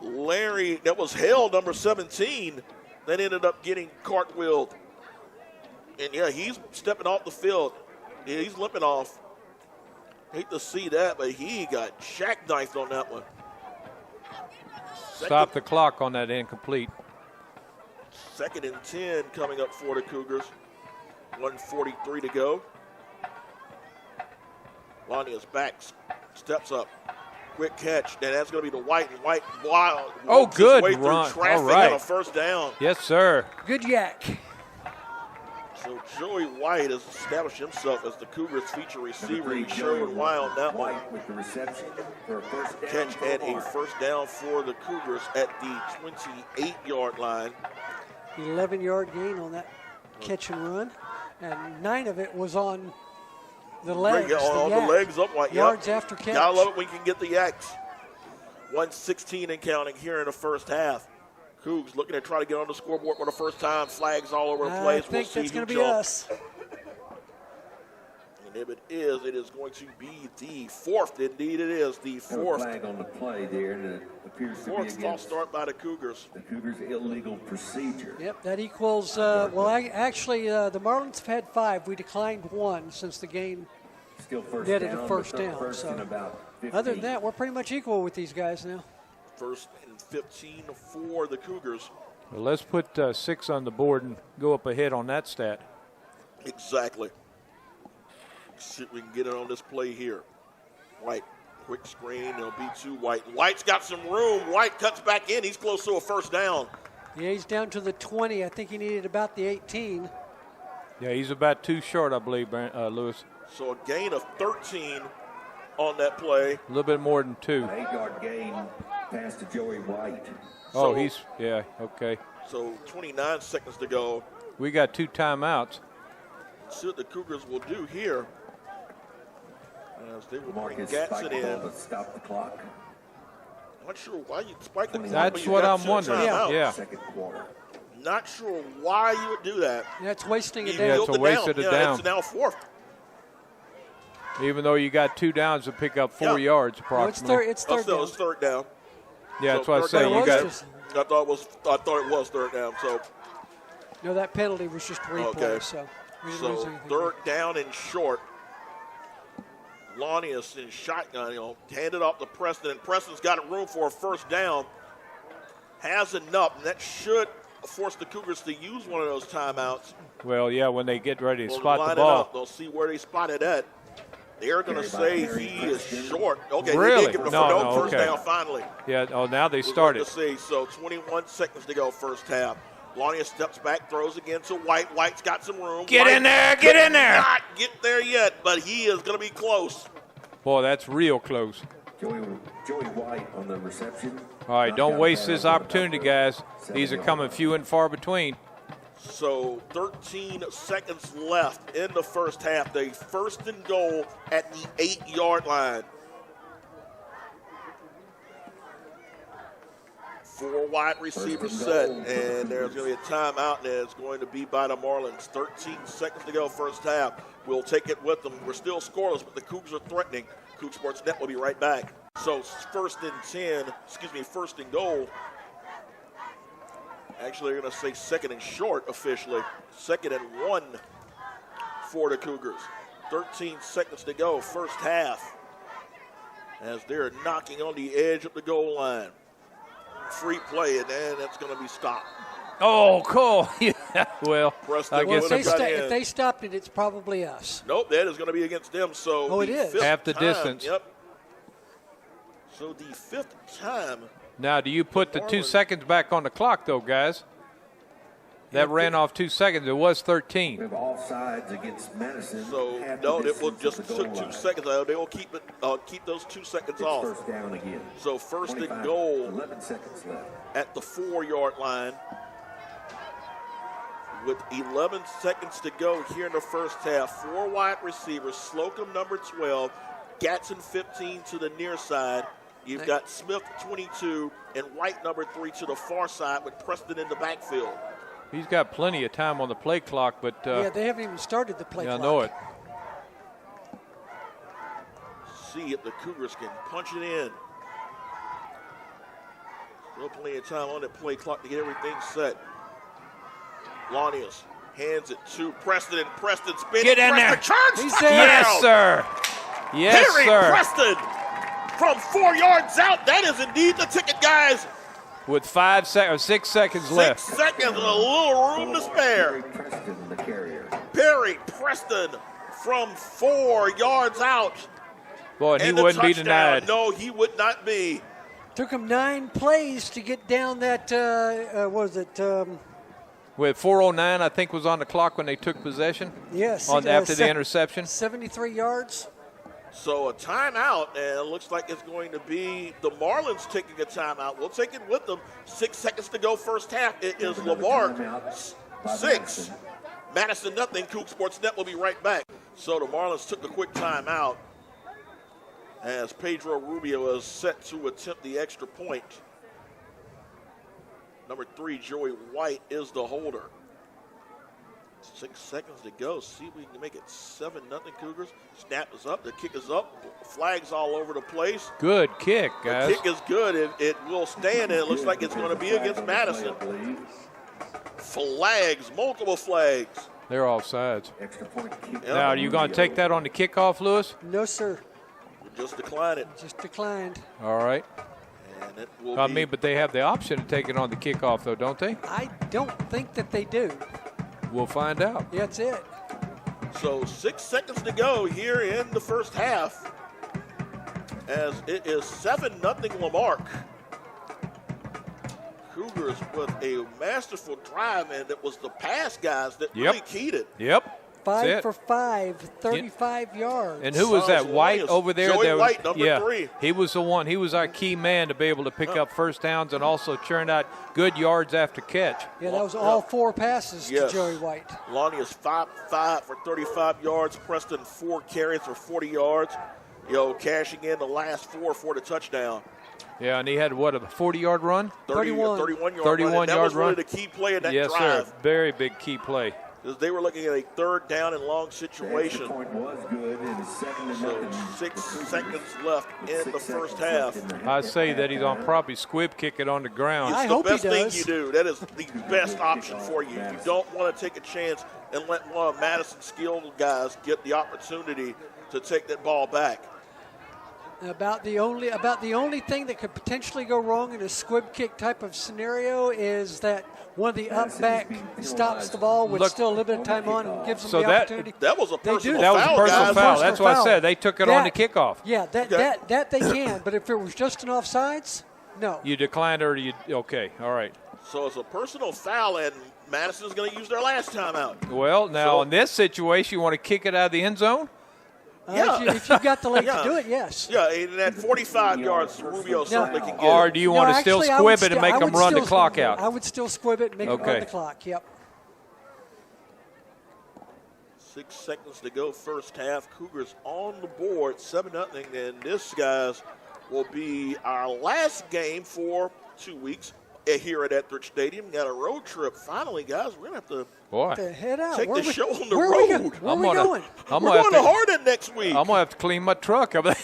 Larry, that was Hale, number 17. That ended up getting cartwheeled. And, yeah, he's stepping off the field. Yeah, he's limping off. Hate to see that, but he got jackknifed on that one. Stop the clock on that incomplete. 2nd and 10 coming up for the Cougars. 1:43 to go. Lonnie is back, steps up. Quick catch, and that's going to be the White. And White, wow. Oh, good way run. Through traffic all right. on a first down. Yes, sir. Good yak. So Joey White has established himself as the Cougars' feature receiver. He's showing why on that one. White with the reception for a first down. Catch and a first down for the Cougars at the 28-yard line. 11-yard gain on that catch and run, and 9 of it was on the legs. On the legs up White. Yards after catch. Gotta love it when you can get the yaks. 1:16 and counting here in the first half. Cougs looking to try to get on the scoreboard for the first time. Flags all over the place. I think we'll that's going to see be who jumps. us. And if it is going to be the fourth. Indeed, it is the fourth. Flag on the play there, and it appears to be Fourth false against start by the Cougars. the Cougars' illegal procedure. Yep, that equals, the Marlins have had 5. We declined 1 since the game. Still first Netted down. a first but third down, First so. and about 15. Other than that, we're pretty much equal with these guys now. First and 15 for the Cougars. Well, let's put 6 on the board and go up ahead on that stat. Exactly. See if we can get it on this play here. White, quick screen. It'll be to White. White's got some room. White cuts back in. He's close to a first down. Yeah, he's down to the 20. I think he needed about the 18. Yeah, he's about 2 short, I believe, Lewis. So a gain of 13 on that play. A little bit more than 2. An 8-yard gain pass to Joey White. Oh, So- yeah, okay. So 29 seconds to go. We got 2 timeouts. See what the Cougars will do here. As they will Marque bring spiked Gatson the ball in. to stop the clock. Not sure why you'd spike the clock. That's when you what got I'm two wondering. timeouts. Yeah. Second quarter. Not sure why you would do that. That's wasting a You down. Yeah, built it's a the waste down. of the Yeah, down. It's now fourth. Even though you got 2 downs to pick up 4 Yeah. yards No, approximately. it's third Still, down. it's third down. Yeah, So that's what I third say. down You was got just- I thought it was third down. So No, that penalty was just replay, Okay. so we didn't lose so anything. third down and short. Lonnie is in shotgun, handed off to Preston, and Preston's got room for a first down. Has enough, and that should force the Cougars to use one of those timeouts. well, yeah, when they get ready to They'll spot line the it ball. up. They'll see where they spot it at. They're going to Carry by say Perry he is Preston. short. Okay, Really? they did give him a No, first okay. down finally. Yeah, oh, now they We're started. going to see. So 21 seconds to go first half. Lonnie steps back, throws again to White. White's got some room. Get White in there, get in there. Not get there yet, but he is going to be close. Boy, that's real close. Joey White on the reception. All right, don't waste this opportunity, guys. These are 7 coming yards. few and far between. So 13 seconds left in the first half. They first and goal at the 8-yard line. 4 wide receivers First set, and goal. and there's going to be a timeout, and it's going to be by the Marlins. 13 seconds to go first half. We'll take it with them. We're still scoreless, but the Cougs are threatening. Coug Sports Net will be right back. So first and goal. Actually, they're going to say second and short officially. 2nd and 1 for the Cougars. 13 seconds to go, first half. As they're knocking on the edge of the goal line. Free play, and then that's going to be stopped. Oh, cool. Yeah, well, Preston I will guess put if it back they, in. if they stopped it, it's probably us. Nope, that is going to be against them. So Oh, it the is. fifth Half the time, distance. Yep. So the 5th time. now do you put the 2 Marlins. seconds back on the clock, though, guys? That ran off 2 seconds. It was 13. We have offsides against Madison. So Half the no, it will distance just of the took goal 2 line. seconds. They will keep those 2 seconds It's off. first down again. So first and 25, goal 11 seconds left. at the 4-yard line. With 11 seconds to go here in the first half, 4 wide receivers. Slocum number 12, Gatson 15 to the near side. You've got Smith 22 and White number 3 to the far side with Preston in the backfield. He's got plenty of time on the play clock, but Yeah, they haven't even started the play yeah, I clock. know it. See if the Cougars can punch it in. Still plenty of time on that play clock to get everything set. Lanius hands it to Preston, and Preston spins. Get in there. Preston turns. He's touchdown. there. Yes, sir. Yes, Perry sir. Preston from 4 yards out. That is indeed the ticket, guys. With 6 seconds 6 left. seconds and a little room to spare. Perry Preston, the carrier. Perry Preston from 4 yards out. Boy, and he And the wouldn't be touchdown. denied. No, he would not be. Took him 9 plays to get down that, what was it? With 4:09, I think, was on the clock when they took possession. Yes. After the interception. 73 yards. So a timeout, and it looks like it's going to be the Marlins taking a timeout. We'll take it with them. 6 seconds to go first half. It is Another Lamarck, timeout by 6. Madison nothing. Coug Sports Net will be right back. So the Marlins took a quick timeout as Pedro Rubio is set to attempt the extra point. Number 3, Joey White, is the holder. 6 seconds to go. See if we can make it 7-0 Cougars. Snap is up. The kick is up. Flags all over the place. Good kick, guys. The kick is good. It will stand, and it looks like it's going to be against Madison. Flags, multiple flags. They're offsides. Extra point kick. Now, are you going to take that on the kickoff, Lewis? No, sir. Just decline it. Just declined. All right. And it will I be, mean, but they have the option to take it on the kickoff, though, don't they? I don't think that they do. We'll find out. That's it. so 6 seconds to go here in the first half, as it is 7-0 Lamarck. Cougars with a masterful drive, and it was the pass guys that really keyed it. Yep. 5 for 5, 35 yards. And who was that? White over there? Joey White, number 3. He was the one. He was our key man to be able to pick up first downs and also churn out good yards after catch. Yeah, that was all 4 passes to Joey White. Lonnie is 5-5 for 35 yards. Preston 4 carries for 40 yards. Cashing in the last 4 for the touchdown. Yeah, and he had, what, a 40-yard run? 31 yard 31 run. That yard was really run. the key play in that yes, drive. sir. Very big key play. Because they were looking at a 3rd down and long The situation. extra point was good, and it's 7-0. 6 seconds left in the first half. I say that he's on probably squib kick it on the ground. I It's the hope he best thing does. you do. That is the best option for you. You don't want to take a chance and let one of Madison's skilled guys get the opportunity to take that ball back. About the only thing that could potentially go wrong in a squib kick type of scenario is that one of the up back stops the ball with still a little bit of time on and gives them So the opportunity. That was a They do. personal That was a foul, personal guys. foul. That's why I said they took it on the That- kickoff. Yeah, that they can. But if it was just an offsides, no. You declined or you – okay, all right. So it's a personal foul, and Madison's going to use their last timeout. Well, now in this situation, you want to kick it out of the end zone? If you've got the leg Yeah. to do it, yes. Yeah, and at 45 yards, Rubio certainly can get Or it. do you want to still actually, I would squib it and still- make I them would run the still- clock out? I would still squib it and make them Okay. run the clock, yep. 6 seconds to go first half. Cougars on the board, 7-0, and this, guys, will be our last game for 2 weeks here at Etheridge Stadium. Got a road trip. Finally, guys, we're going to have to Boy, Head out. take Where the we- show on the where road. we going? I'm going We're going to Hardin next week. I'm going to have to clean my truck up there.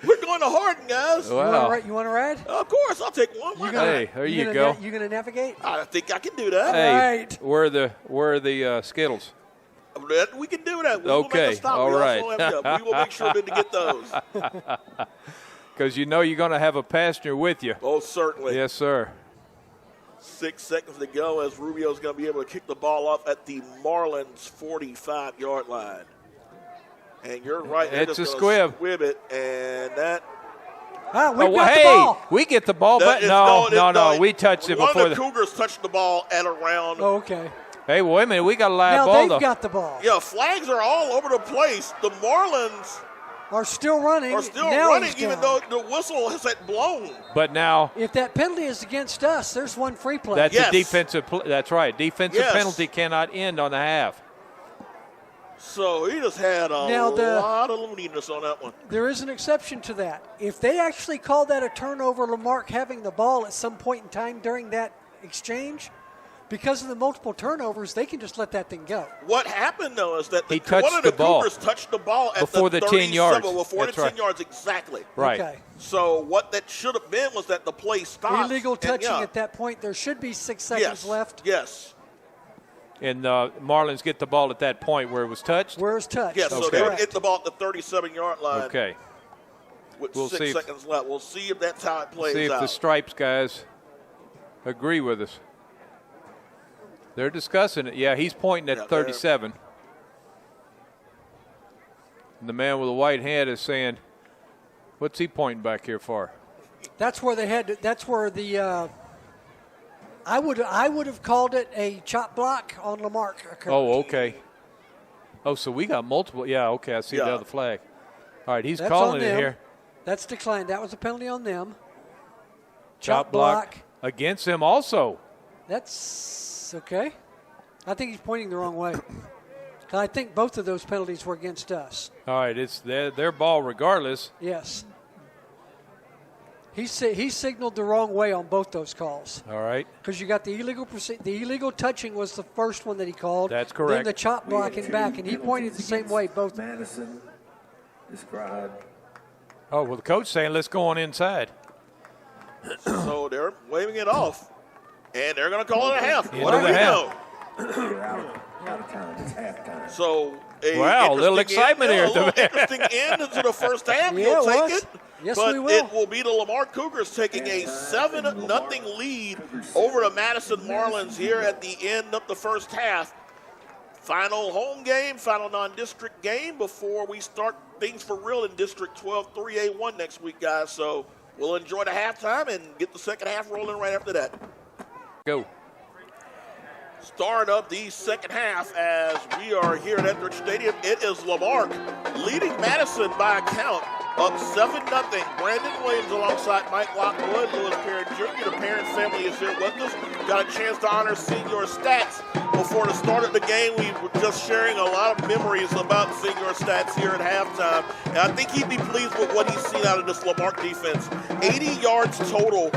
We're going to Hardin, guys. Wow. You want to ride? Of course, I'll take one. Why not? Hey, there you go. You going to navigate? I think I can do that. Hey, Right. where are the Skittles? We can do that. We will Okay, make a stop. all We right. also have, we will make sure to get those. Because you know you're going to have a passenger with you. Oh, certainly. Yes, sir. 6 seconds to go as Rubio's going to be able to kick the ball off at the Marlins 45-yard line. And you're right. They're It's just a gonna squib. Squib it, and that. We've got the Hey, ball. we get the ball that back. is- No. We touched it one before of the Cougars touched the ball at around. Oh, okay. Hey, wait a minute. We got a live Now ball, they've though. got the ball. Yeah, flags are all over the place. The Marlins Are still running. are still Now running, he's even down. though the whistle has blown. But now If that penalty is against us, there's one free play. that's Yes. a defensive that's right. Defensive Yes. penalty cannot end on the half. So he just had a Now lot of looniness on that one. There is an exception to that. If they actually call that a turnover, Lamarck having the ball at some point in time during that exchange, because of the multiple turnovers, they can just let that thing go. What happened, though, is that He touched one of the the ball. Cougars touched the ball at Before the 10 yards. Before That's the 10 right. yards, exactly. Right. Okay. So what that should have been was that the play stopped. Illegal and, touching yeah, at that point. There should be 6 seconds yes, left. Yes. And Marlins get the ball at that point where it was touched. Where's touch? Yes, so Okay. they would Correct. hit the ball at the 37-yard line Okay. with We'll 6 see if- seconds left. We'll see if that's how it plays See if out. the Stripes guys agree with us. They're discussing it. Yeah, he's pointing Yeah, at 37. And the man with the white hand is saying, what's he pointing back here for? That's where they had. That's where the. I would have called it a chop block on Lamarck. occurred. Oh, okay. Oh, so we got multiple. Yeah, okay, I see the Yeah. other flag. All right, he's That's calling on it them. here. That's declined. That was a penalty on them. Chop block against him also. That's okay. I think he's pointing the wrong way. I think both of those penalties were against us. All right, it's their ball regardless. Yes. He signaled the wrong way on both those calls. All right. Because you got the illegal touching was the first one that he called. That's correct. Then the chop blocking back, and he pointed the same way both. Madison described. Oh, well, the coach saying let's go on inside. So they're waving it off, and they're going to call it a half. End What of do the we half. know? You're out of time. It's halftime. So Wow, a little excitement here. A little interesting end into the first half. Yeah, You'll it take was. it. Yes, but we will. it will be the Lamarck Cougars taking a 7-0 lead over the Madison Marlins here at the end of the first half. Final home game, final non-district game before we start things for real in District 12 3A1 next week, guys. So we'll enjoy the halftime and get the second half rolling right after that. Go. Start of the second half as we are here at Etheridge Stadium. It is Lamarck leading Madison by a count of 7-0. Brandon Williams alongside Mike Lockwood, Lewis Perrin Jr. The Perrin family is here with us. Got a chance to honor senior stats before the start of the game. We were just sharing a lot of memories about senior stats here at halftime. And I think he'd be pleased with what he's seen out of this Lamarck defense. 80 yards total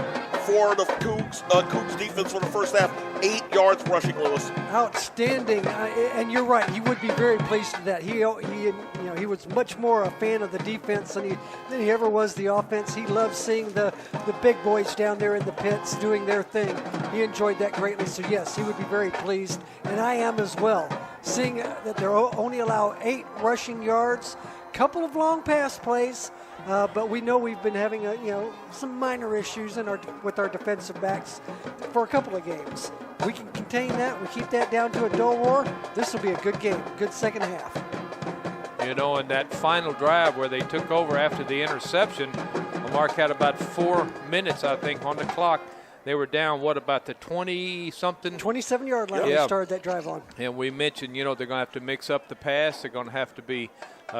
for the Cougs defense for the first half. 8 yards rushing, Lewis. Outstanding, and you're right. He would be very pleased with that. He was much more a fan of the defense than he ever was the offense. He loves seeing the big boys down there in the pits doing their thing. He enjoyed that greatly. So yes, he would be very pleased, and I am as well. Seeing that they only allow 8 rushing yards, couple of long pass plays. But we know we've been having some minor issues with our defensive backs for a couple of games. We can contain that. We keep that down to a dull roar. This will be a good game, good second half. You know, in that final drive where they took over after the interception, Lamarck had about 4 minutes, I think, on the clock. They were down, about the 20-something? 27-yard line they started that drive on. And we mentioned, they're going to have to mix up the pass. They're going to have to be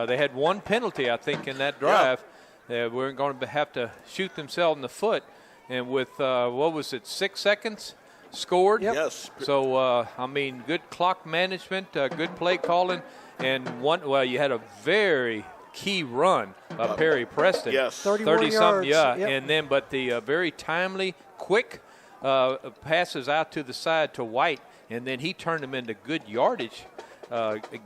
they had one penalty, I think, in that drive. Yeah. We're going to have to shoot themselves in the foot. And with, 6 seconds? Scored. Yep. Yes. So, good clock management, good play calling. And you had a very key run by Perry Preston. Yes. 30-something yards. Yeah. Yep. And then, but the very timely, quick passes out to the side to White. And then he turned them into good yardage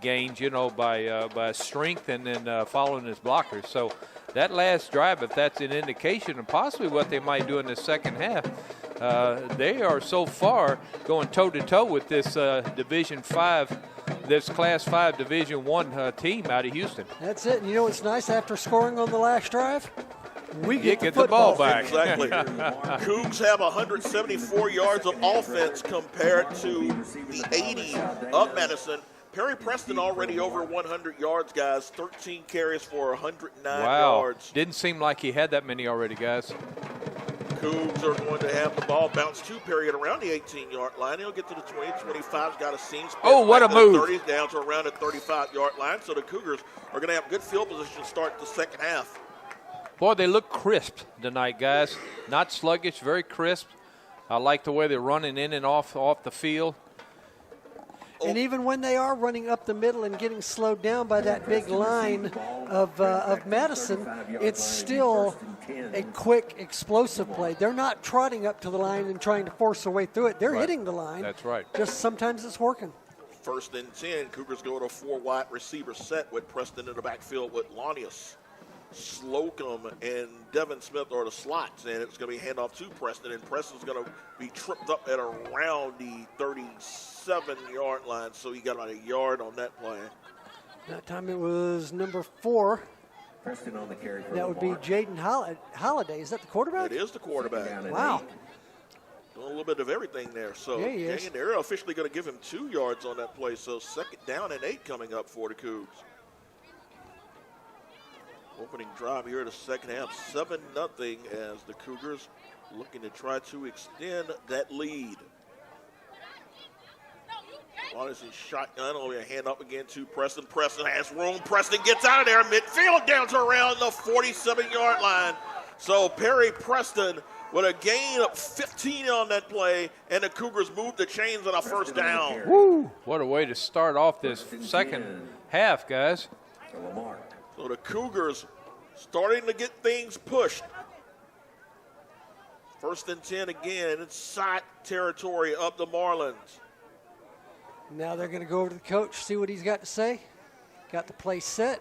gains, by strength and then following his blockers. So that last drive, if that's an indication of possibly what they might do in the second half, they are so far going toe-to-toe with this Division 5, this Class 5 Division 1 team out of Houston. That's it. And it's nice after scoring on the last drive, we get the ball back. Exactly. Cougs have 174 yards of offense compared to the 80 of Madison. Perry Preston already over 100 yards, guys. 13 carries for 109 yards. Didn't seem like he had that many already, guys. Cougs are going to have the ball bounce to Perry at around the 18-yard line. He'll get to the 20. 25's got a seam. Oh, what a move. 30's down to around the 35-yard line. So the Cougars are going to have good field position to start the second half. Boy, they look crisp tonight, guys. Not sluggish, very crisp. I like the way they're running in and off the field. And even when they are running up the middle and getting slowed down by that big line of Madison, it's still a quick, explosive play. They're not trotting up to the line and trying to force their way through it. They're hitting the line. That's right. Just sometimes it's working. First and 10, Cougars go to a 4-wide receiver set with Preston in the backfield with Lanius, Slocum, and Devin Smith are the slots, and it's going to be handoff to Preston, and Preston's going to be tripped up at around the 37-yard line, so he got about a yard on that play. That time it was number 4. Preston on the carry for that would be Jaden Holliday. Is that the quarterback? It is the quarterback. Wow. Doing a little bit of everything there. So yeah, he is. They're officially going to give him 2 yards on that play, so second down and 8 coming up for the Cougs. Opening drive here in the second half, 7-0 as the Cougars looking to try to extend that lead. Madison shotgun, only a hand up again to Preston. Preston has room. Preston gets out of there midfield down to around the 47-yard line. So Perry Preston with a gain of 15 on that play, and the Cougars move the chains on a first down. Woo! What a way to start off this second half, guys. So the Cougars starting to get things pushed. First and 10 again, inside territory of the Marlins. Now they're going to go over to the coach, see what he's got to say. Got the play set.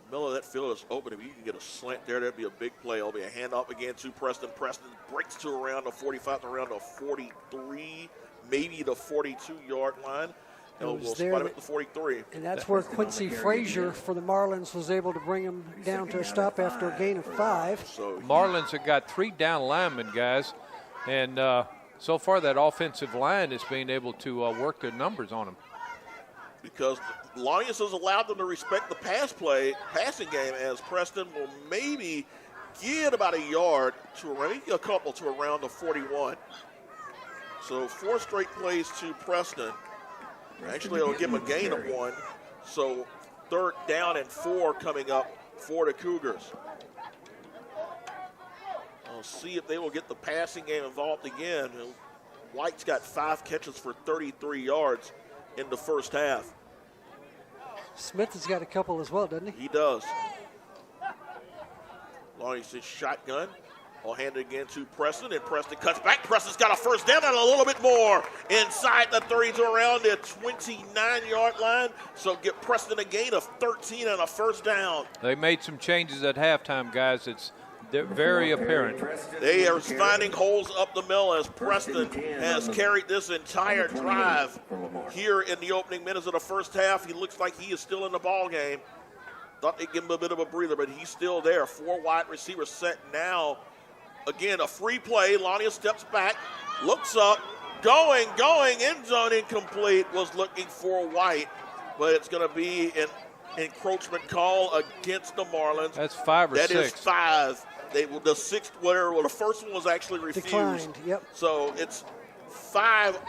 Middle of that field is open. If you can get a slant there, that'd be a big play. It'll be a handoff again to Preston. Preston breaks to around the 45 to around the 43, maybe the 42-yard line. And we'll spot him at the 43. And that's where Quincy Frazier for the Marlins was able to bring him down to a stop after a gain of 5. So Marlins have got 3 down linemen, guys, and so far that offensive line is being able to work their numbers on them. Because Lanius has allowed them to respect the passing game, as Preston will maybe get about a yard to maybe a couple to around the 41. So 4 straight plays to Preston. Actually, it'll give him a gain of 1. So 3rd down and 4 coming up for the Cougars. I'll see if they will get the passing game involved again. White's got 5 catches for 33 yards in the first half. Smith has got a couple as well, doesn't he? He does. Lawrence is shotgun. I'll hand it again to Preston, and Preston cuts back. Preston's got a first down and a little bit more inside the 30 to around the 29-yard line. So get Preston a gain of 13 and a first down. They made some changes at halftime, guys. They're very apparent. They are finding holes up the middle as Preston has carried this entire drive here in the opening minutes of the first half. He looks like he is still in the ball game. Thought they'd give him a bit of a breather, but he's still there. 4 wide receivers set now. Again, a free play. Lania steps back, looks up, going, end zone incomplete. Was looking for White, but it's going to be an encroachment call against the Marlins. That's 5 or 6. That is 5. The first one was actually refused. Declined, yep. So it's 5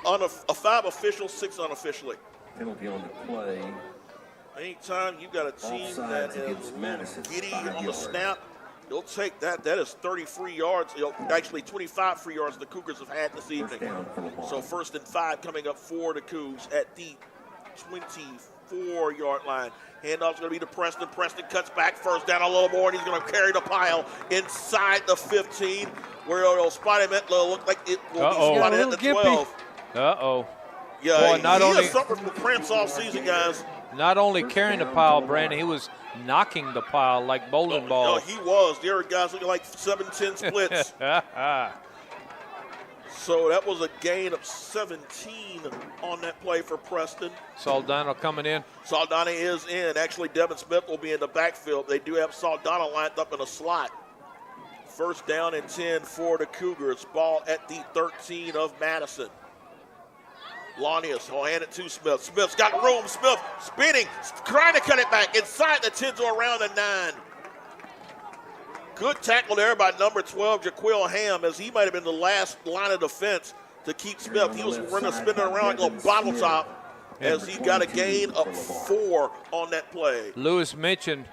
official, 6 unofficially. Penalty on the play. Anytime you've got a team that is giddy on the snap, they'll take that. That is 30 free yards. Actually, 25 free yards the Cougars have had this evening. So 1st and 5 coming up for the Cougs at the 24-yard line. Handoff's going to be to Preston. Preston cuts back, first down a little more, and he's going to carry the pile inside the 15, where it'll spot him at, look like it will be spotted at the 12. Uh-oh. Yeah, Boy, he has suffered from cramps all season, guys. Not only carrying the pile, Brandon, he was knocking the pile like bowling balls. No, he was. There are guys looking like 7-10 splits. So that was a gain of 17 on that play for Preston. Saldana coming in. Saldana is in. Actually, Devin Smith will be in the backfield. They do have Saldana lined up in a slot. 1st down and 10 for the Cougars. Ball at the 13 of Madison. Lanius will hand it to Smith. Smith's got room. Smith spinning, trying to cut it back inside the 10 to around the 9. Good tackle there by number 12, Jaquil Ham, as he might have been the last line of defense to keep Smith. He was running, spinning around like a little bottle top as he got a gain of 4 on that play. Lewis mentioned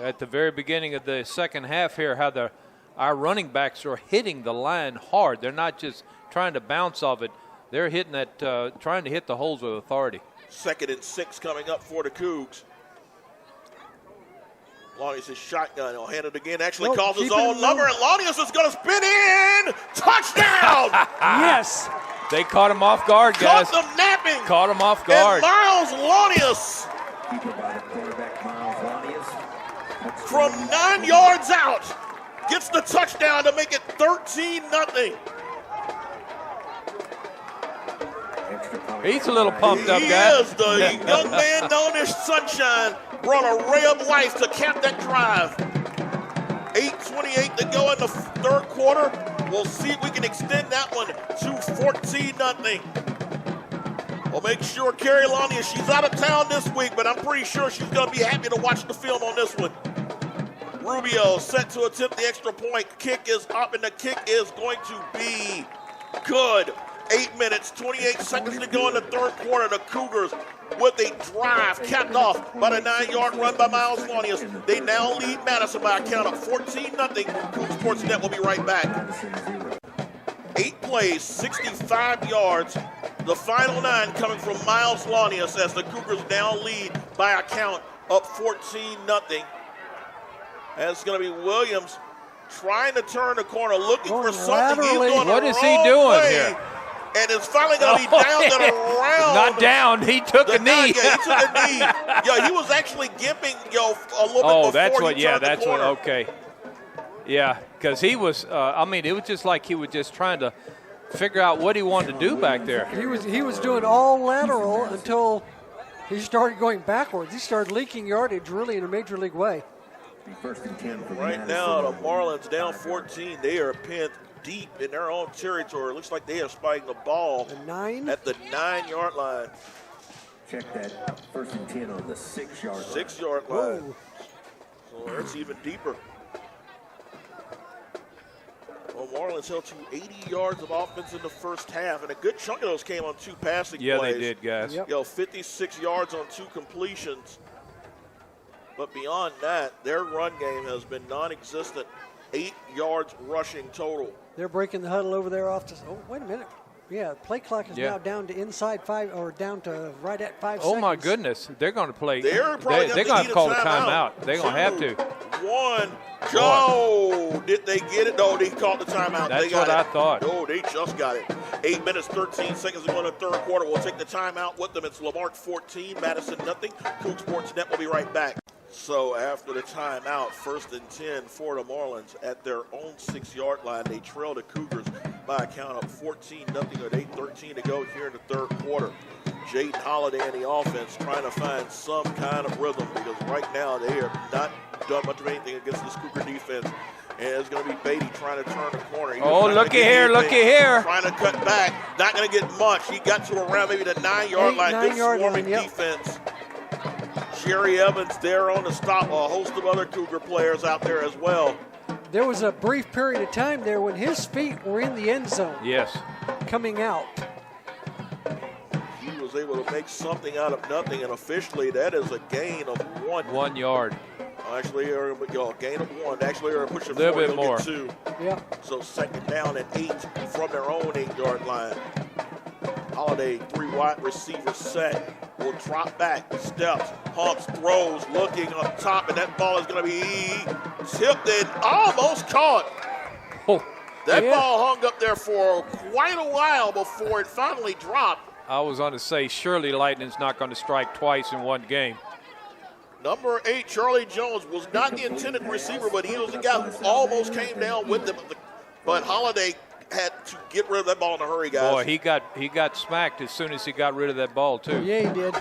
at the very beginning of the second half here how our running backs are hitting the line hard. They're not just trying to bounce off it. They're hitting that, trying to hit the holes with authority. 2nd and 6 coming up for the Cougs. Lanius is shotgun. He'll hand it again. Actually calls his own number, and Lanius is going to spin in. Touchdown! Yes. They caught him off guard, guys. Caught them napping. Caught him off guard. And Miles Lanius, from 9 yards out, gets the touchdown to make it 13-0. He's a little pumped up, guys. He is. The young man known as Sunshine brought a ray of life to cap that drive. 8:28 to go in the 3rd quarter. We'll see if we can extend that one to 14-0. We'll make sure Carrie Lanius, she's out of town this week, but I'm pretty sure she's going to be happy to watch the film on this one. Rubio set to attempt the extra point. Kick is up, and the kick is going to be good. 8 minutes, 28 seconds to go in the 3rd quarter. The Cougars with a drive capped off by the 9-yard run by Miles Lanius. They now lead Madison by a count of 14-0. Cougs Sports Net will be right back. 8 plays, 65 yards. The final 9 coming from Miles Lanius as the Cougars now lead by a count of 14-0. And it's going to be Williams trying to turn the corner, looking for Going something. He's laterally. going What the is he wrong doing way, here? And it's finally going to be down and around. Not down. He took a knee. Yeah, he took a knee. Yeah, he was actually gimping, a little bit before that's what. he Yeah, turned that's the what. corner. Okay. Yeah, because he was. It was just like he was just trying to figure out what he wanted to do back there. He was doing all lateral until he started going backwards. He started leaking yardage really in a major league way. First and 10 for Right now, the Marlins down 14. They are pinned deep in their own territory. It looks like they are spiking the ball The 9. at the 9-yard line. Check that first and 10 on the 6-yard line. 6-yard line. Whoa. So that's even deeper. Well, Marlins held to 80 yards of offense in the first half, and a good chunk of those came on 2 passing Yeah, plays. they did, guys. Yep. 56 yards on 2 completions. But beyond that, their run game has been non-existent. 8 yards rushing total. They're breaking the huddle over there off to. Oh, wait a minute. Yeah, play clock is Yeah. now down to inside 5 or down to right at 5 Oh seconds. my goodness, they're going to play. They're probably They're going to call a a timeout. They're going to have 2, to. 1. Joe, did they get it? No, they called the timeout. That's they got what I it. thought. No, they just got it. 8 minutes, 13 seconds to go in the third quarter. We'll take the timeout with them. It's Lamarck 14, Madison nothing. Coug Sports Net will be right back. So after the timeout, first and 10 for the Marlins at their own 6-yard line. They trail the Cougars by a count of 14-0 with 8:13 to go here in the third quarter. Jaden Holiday and the offense trying to find some kind of rhythm because right now they have not done much of anything against this Cougar defense. And it's going to be Beatty trying to turn the corner. Looky here. Trying to cut back. Not going to get much. He got to around maybe the 9-yard line. Good 9-yard swarming line, yep. defense. Jerry Evans there on the stop. A host of other Cougar players out there as well. There was a brief period of time there when his feet were in the end zone. Yes. Coming out. He was able to make something out of nothing, and officially that is a gain of 1. 1 yard. Actually, a gain of 1. Actually, they're pushing A little forward. bit They'll more. get 2. Yep. So second down and 8 from their own 8-yard line. Holiday, 3 wide receiver set. Will drop back, steps, pumps, throws, looking up top, and that ball is going to be tipped and almost caught. Oh, That Yeah. ball hung up there for quite a while before it finally dropped. I was going to say, surely Lightning's not going to strike twice in one game. Number 8, Charlie Jones, was not the intended receiver, but he was the guy who almost came down with them. But Holiday had to get rid of that ball in a hurry, guys. Boy, he got smacked as soon as he got rid of that ball, too. Yeah, he did.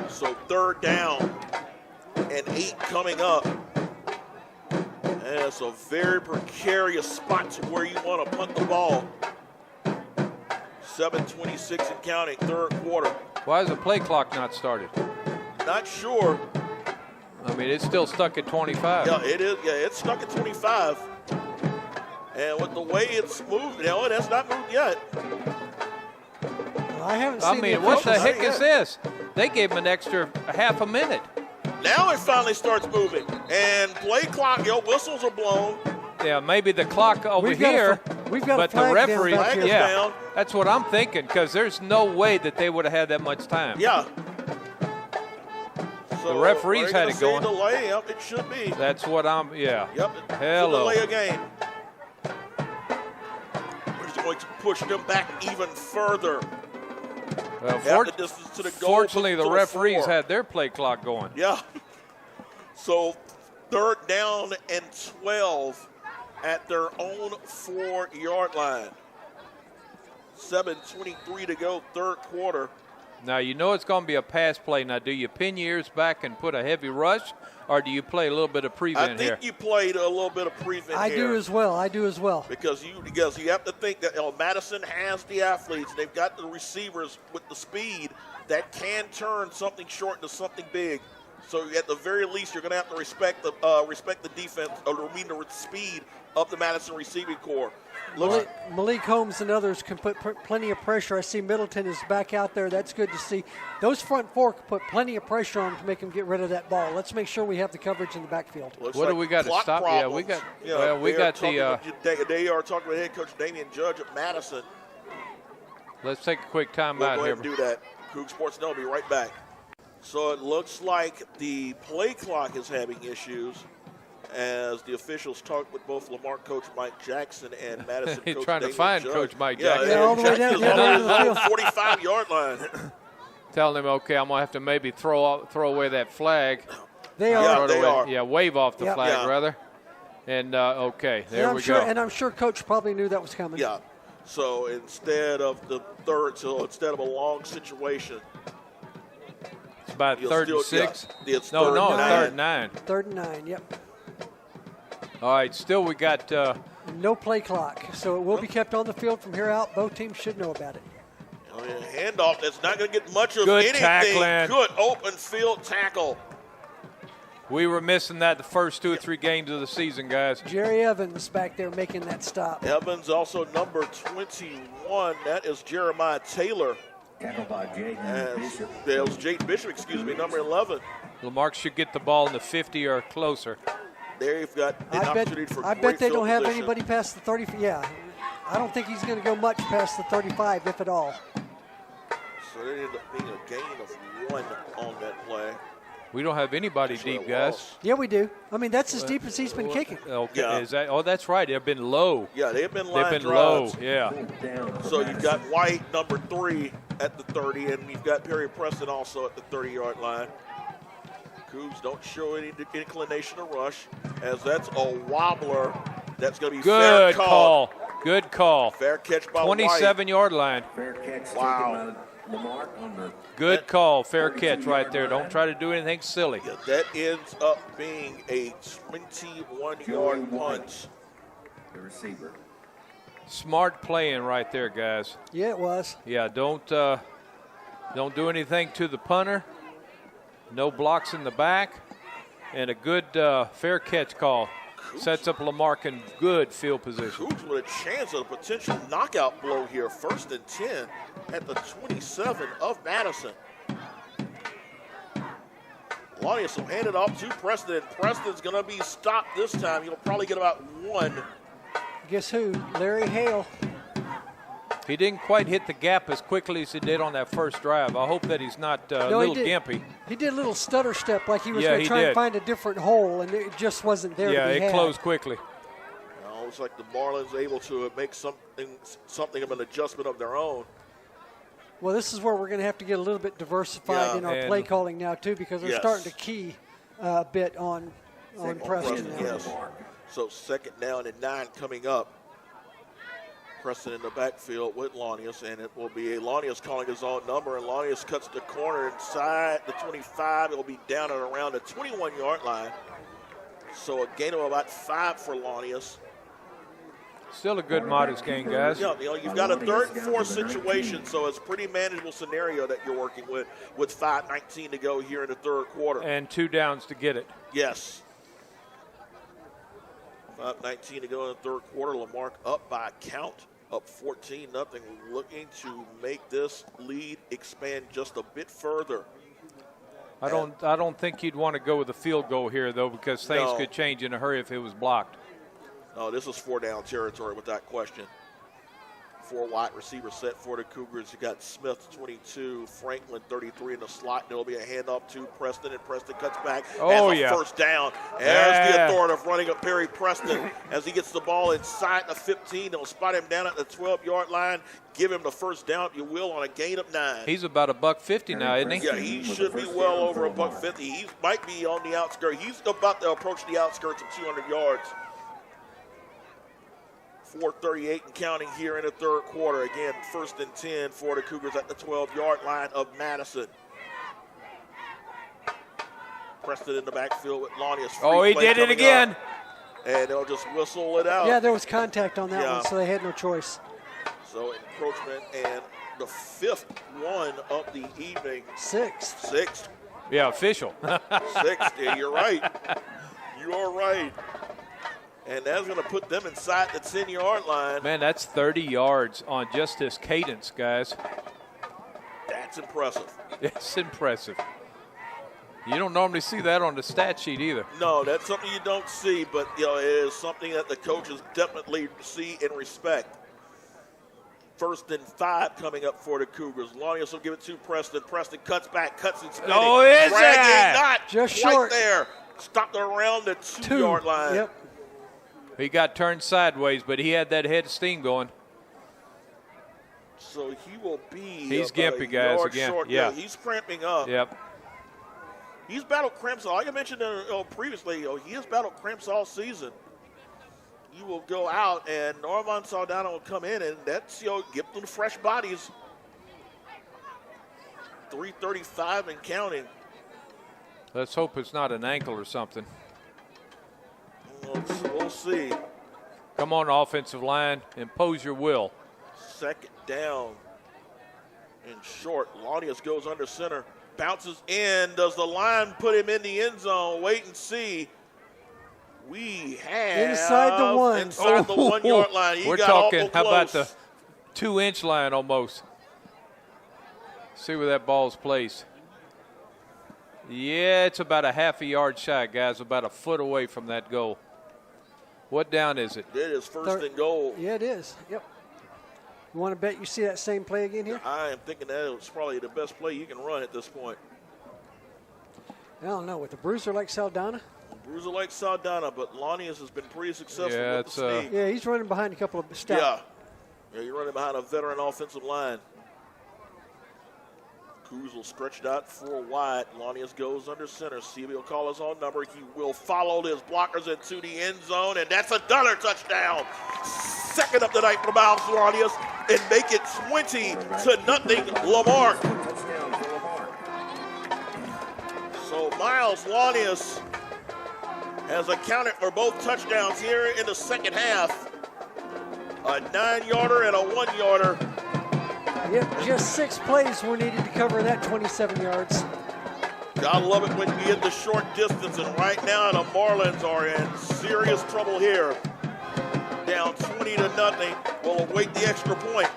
So third down and 8 coming up. And it's a very precarious spot to where you want to punt the ball. 7:26 and counting, third quarter. Why is the play clock not started? Not sure. I mean, it's still stuck at 25. Yeah, it is. Yeah, it's stuck at 25. And with the way it's moved, it has not moved yet. I haven't I seen mean, the what the officials. heck is this? They gave him an extra half a minute. Now it finally starts moving. And play clock, whistles are blown. Yeah, maybe the clock over We've got a here, we've got a but the flag down referee, back Flag here. is yeah, down. that's what I'm thinking, because there's no way that they would have had that much time. Yeah. So The referees are they had gonna it say going. Delay? Yep, it should be. That's what Yep. Hello. Delay a game. We're just going to push them back even further. Well, Half the distance to the goal. fortunately, to the referees 4. had their play clock going. Yeah. So third down and 12 at their own 4-yard line. 7:23 to go, third quarter. Now, you know it's going to be a pass play. Now, do you pin your ears back and put a heavy rush, or do you play a little bit of I prevent think here? you played a little bit of prevent I here. do as well. Because you have to think that Madison has the athletes. They've got the receivers with the speed that can turn something short into something big. So at the very least, you're going to have to respect the defense, or the speed of the Madison receiving corps. Malik Holmes and others can put plenty of pressure. I see Middleton is back out there. That's good to see. Those front four can put plenty of pressure on to make them get rid of that ball. Let's make sure we have the coverage in the backfield. Looks What do like we got to clock stop? problems. Yeah, we got. Yeah, well, we they got are the. they are talking with head coach Damian Judge at Madison. Let's take a quick We'll timeout go ahead here. and do that. Coug Sports Net will be right back. So it looks like the play clock is having issues as the officials talk with both Lamarck coach Mike Jackson and Madison He's coach trying to David find Judd. Coach Mike Yeah, Jackson. Yeah, all the way down, Jackson's down on to the his field. 45-yard line. Telling him, okay, I'm going to have to maybe throw away that flag. They Yeah, are. they are. Yeah, wave off the Yep. flag, Yeah. rather. And, okay, there And we go. And I'm sure Coach probably knew that was coming. Yeah. So instead of a long situation, It's about you'll third and still- yeah, 6. it's No, third and third and 9. 3rd and 9, yep. All right, still we got No play clock, so it will be kept on the field from here out. Both teams should know about it. handoff that's not going to get much of Good anything. tackling. Good open field tackle. we were missing that the first 2 or 3 games of the season, guys. Jerry Evans back there making that stop. Evans also number 21. That is Jeremiah Taylor. Tackled by Jaden As Bishop. that was Jake Bishop, number 11. Lamarck should get the ball in the 50 or closer. There you've got an opportunity for I great bet they field don't have position. anybody past the 30. Yeah, I don't think he's going to go much past the 35, if at all. So there ended up being a gain of 1 on that play. We don't have anybody Actually, deep, a guys. loss. Yeah, we do. I mean, that's as deep as he's been kicking. Okay, Yeah. is that? Oh, that's right. They've been low. Yeah, they've been line They've been low. drives. Yeah. Down. So you've got White, number 3, at the 30, and you've got Perry Preston also at the 30-yard line. Cougs don't show any inclination to rush, as that's a wobbler. That's going to be Good fair call. Good call. Fair catch by White. 27-yard line. Fair catch Wow. taken by Lamarck on the Good call. Fair catch right there. Don't try to do anything silly. Yeah, that ends up being a 21-yard punt. the receiver. Smart playing right there, guys. Yeah, it was. Yeah, don't do anything to the punter. No blocks in the back, and a good fair catch call. Sets up Lamarck in good field position. Cougs with a chance of a potential knockout blow here. 1st and 10 at the 27 of Madison. Lonnius will hand it off to Preston. Preston's going to be stopped this time. He'll probably get about 1. Guess who? Larry Hale. He didn't quite hit the gap as quickly as he did on that first drive. I hope that he's not a little gimpy. He did a little stutter step like he was Yeah, going he to try did. and find a different hole, and it just wasn't there Yeah, to be it had. closed quickly. Looks like the Marlins able to make something of an adjustment of their own. Well, this is where we're going to have to get a little bit diversified Yeah, in our and- play calling now, too, because they're Yes. starting to key a bit on Preston now. Yes. So 2nd down and 9 coming up. Preston in the backfield with Lonnius, and it will be Lonnius calling his own number, and Lonnius cuts the corner inside the 25. It will be down at around the 21-yard line. So a gain of about 5 for Lonnius. Still a good modest game, guys. Yeah, you've got a 3rd and 4 situation, so it's a pretty manageable scenario that you're working with 5:19 to go here in the 3rd quarter. And 2 downs to get it. Yes. 5:19 to go in the 3rd quarter. Lamarck up by a count, up 14-0, looking to make this lead expand just a bit further. I don't think you'd want to go with a field goal here, though, because things No. could change in a hurry if it was blocked. No, this is 4-down territory without question. 4 wide receivers set for the Cougars. You got Smith, 22, Franklin, 33 in the slot. There'll be a handoff to Preston, and Preston cuts back. Oh, has a yeah. first down. There's the Yeah. authoritative running of Perry Preston as he gets the ball inside the 15. They'll spot him down at the 12-yard line. Give him the first down, if you will, on a gain of 9. He's about $150 now, isn't he? Yeah, he should be well over $150. He might be on the outskirts. He's about to approach the outskirts of 200 yards. 4:38 and counting here in the 3rd quarter. Again, 1st and 10 for the Cougars at the 12-yard line of Madison. Preston in the backfield with Lonnius. Oh, he did it again. And they'll just whistle it out. Yeah, there was contact on that Yeah. one, so they had no choice. So encroachment, and the 5th one of the evening. 6th. 6th. Yeah, official. 6th. Yeah, you're right. You are right. And that's going to put them inside the 10-yard line. Man, that's 30 yards on just this cadence, guys. That's impressive. It's impressive. You don't normally see that on the stat sheet either. No, that's something you don't see, but it is something that the coaches definitely see and respect. 1st and 5 coming up for the Cougars. Lonnius will give it to Preston. Preston cuts back, cuts and spinning. Oh, is Dragging, it? not Just quite short. there. stopped around the 2-yard line. Yep. He got turned sideways, but he had that head steam going. So he will be. He's gimpy, guys, again. Short. Yeah. He's cramping up. Yep. He's battled cramps. Like I mentioned previously, he has battled cramps all season. He will go out, and Norman Saldana will come in, and that's, give them fresh bodies. 3:35 and counting. Let's hope it's not an ankle or something. We'll see. Come on, offensive line. Impose your will. Second down and short. Launius goes under center. Bounces in. Does the line put him in the end zone? Wait and see. We have inside the 1. Inside the 1-yard line. He We're got talking, awful how about close. the 2-inch line almost? See where that ball's placed. Yeah, it's about a half a yard shy, guys, about a foot away from that goal. What down is it? It is first and goal. Yeah, it is. Yep. You want to bet you see that same play again here? I am thinking that it's probably the best play you can run at this point. I don't know. With a bruiser like Saldana? Bruiser like Saldana, but Launius has been pretty successful Yeah, with the sneak. Yeah, he's running behind a couple of stout. Yeah, you're running behind a veteran offensive line. Kuzel stretched out for wide. Launius goes under center. CB will call his own number. He will follow his blockers into the end zone, and that's another touchdown. Second up tonight for Miles Launius, and make it 20-0 Lamarck. So Miles Launius has accounted for both touchdowns here in the second half. A 9-yarder and a 1-yarder. Yep, just 6 plays were needed to cover that 27 yards. Gotta love it when you get the short distance, and right now the Marlins are in serious trouble here. Down 20-0. Will await the extra point.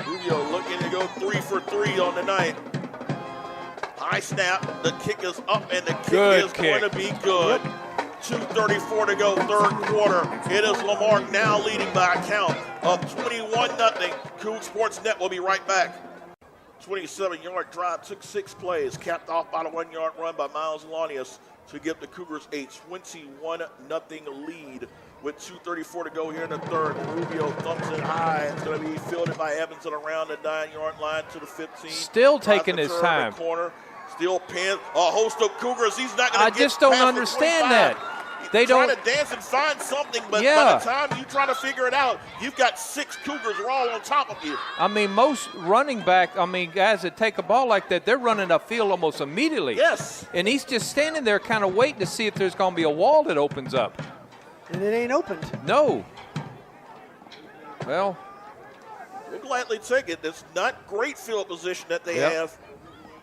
Rubio looking to go 3 for 3 on the night. High snap, the kick is up, and the kick is going to be good. 2:34 to go, third quarter. It is Lamarck now leading by a count of 21-0. Coug Sports Net will be right back. 27-yard drive, took 6 plays, capped off by the 1-yard run by Miles Launius to give the Cougars a 21-0 lead with 2:34 to go here in the third. Rubio thumps it high. It's going to be fielded by Evans and around the 9-yard line to the 15. Still taking his time. Corner. Still pinned. A host of Cougars. He's not going to get I just don't past the understand 25. that. They trying don't to dance and find something, but Yeah. by the time you try to figure it out, you've got 6 Cougars all on top of you. I mean, most running back, guys that take a ball like that, they're running upfield almost immediately. Yes. And he's just standing there kind of waiting to see if there's going to be a wall that opens up. And it ain't opened. No. Well, We'll gladly take it. It's not great field position that they have.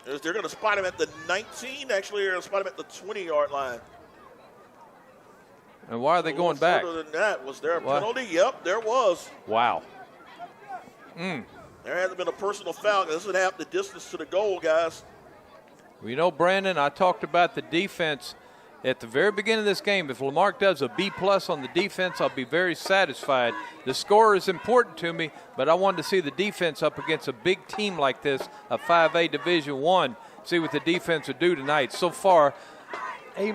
They're going to spot him at the 19. Actually, they're going to spot him at the 20-yard line. and why are they going back? Further than that, was there a What? penalty? Yep, there was. Wow. There hasn't been a personal foul. This would have the distance to the goal, guys. Well, you know, Brandon, I talked about the defense at the very beginning of this game. If Lamarck does a B+ on the defense, I'll be very satisfied. The score is important to me, but I wanted to see the defense up against a big team like this, a 5A Division I. See what the defense would do tonight. So far, A-. A-. There you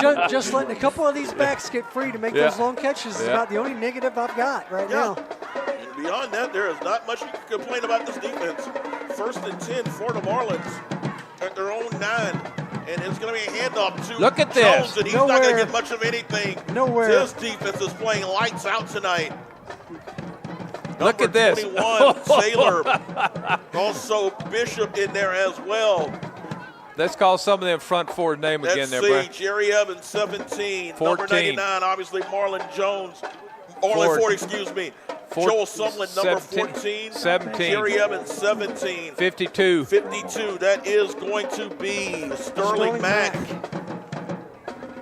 go. Just letting a couple of these backs get free to make those long catches is about the only negative I've got right now. And beyond that, there is not much you can complain about this defense. 1st and 10 for the Marlins at their own 9. And it's going to be a handoff to Look at Jones, this. and he's not going Nowhere. to get much of anything. Nowhere. This defense is playing lights out tonight. Look Number at this. 21, Saylor. Also Bishop in there as well. Let's call some of them front forward name Let's again there, see, Brian. Jerry Evans, 17. 14. Number 99, obviously Marlon Jones. Only 40, excuse me. Joel Sumlin, number 14. 17. Jerry Evans, 17. 52. 52, that is going to be Sterling Mack.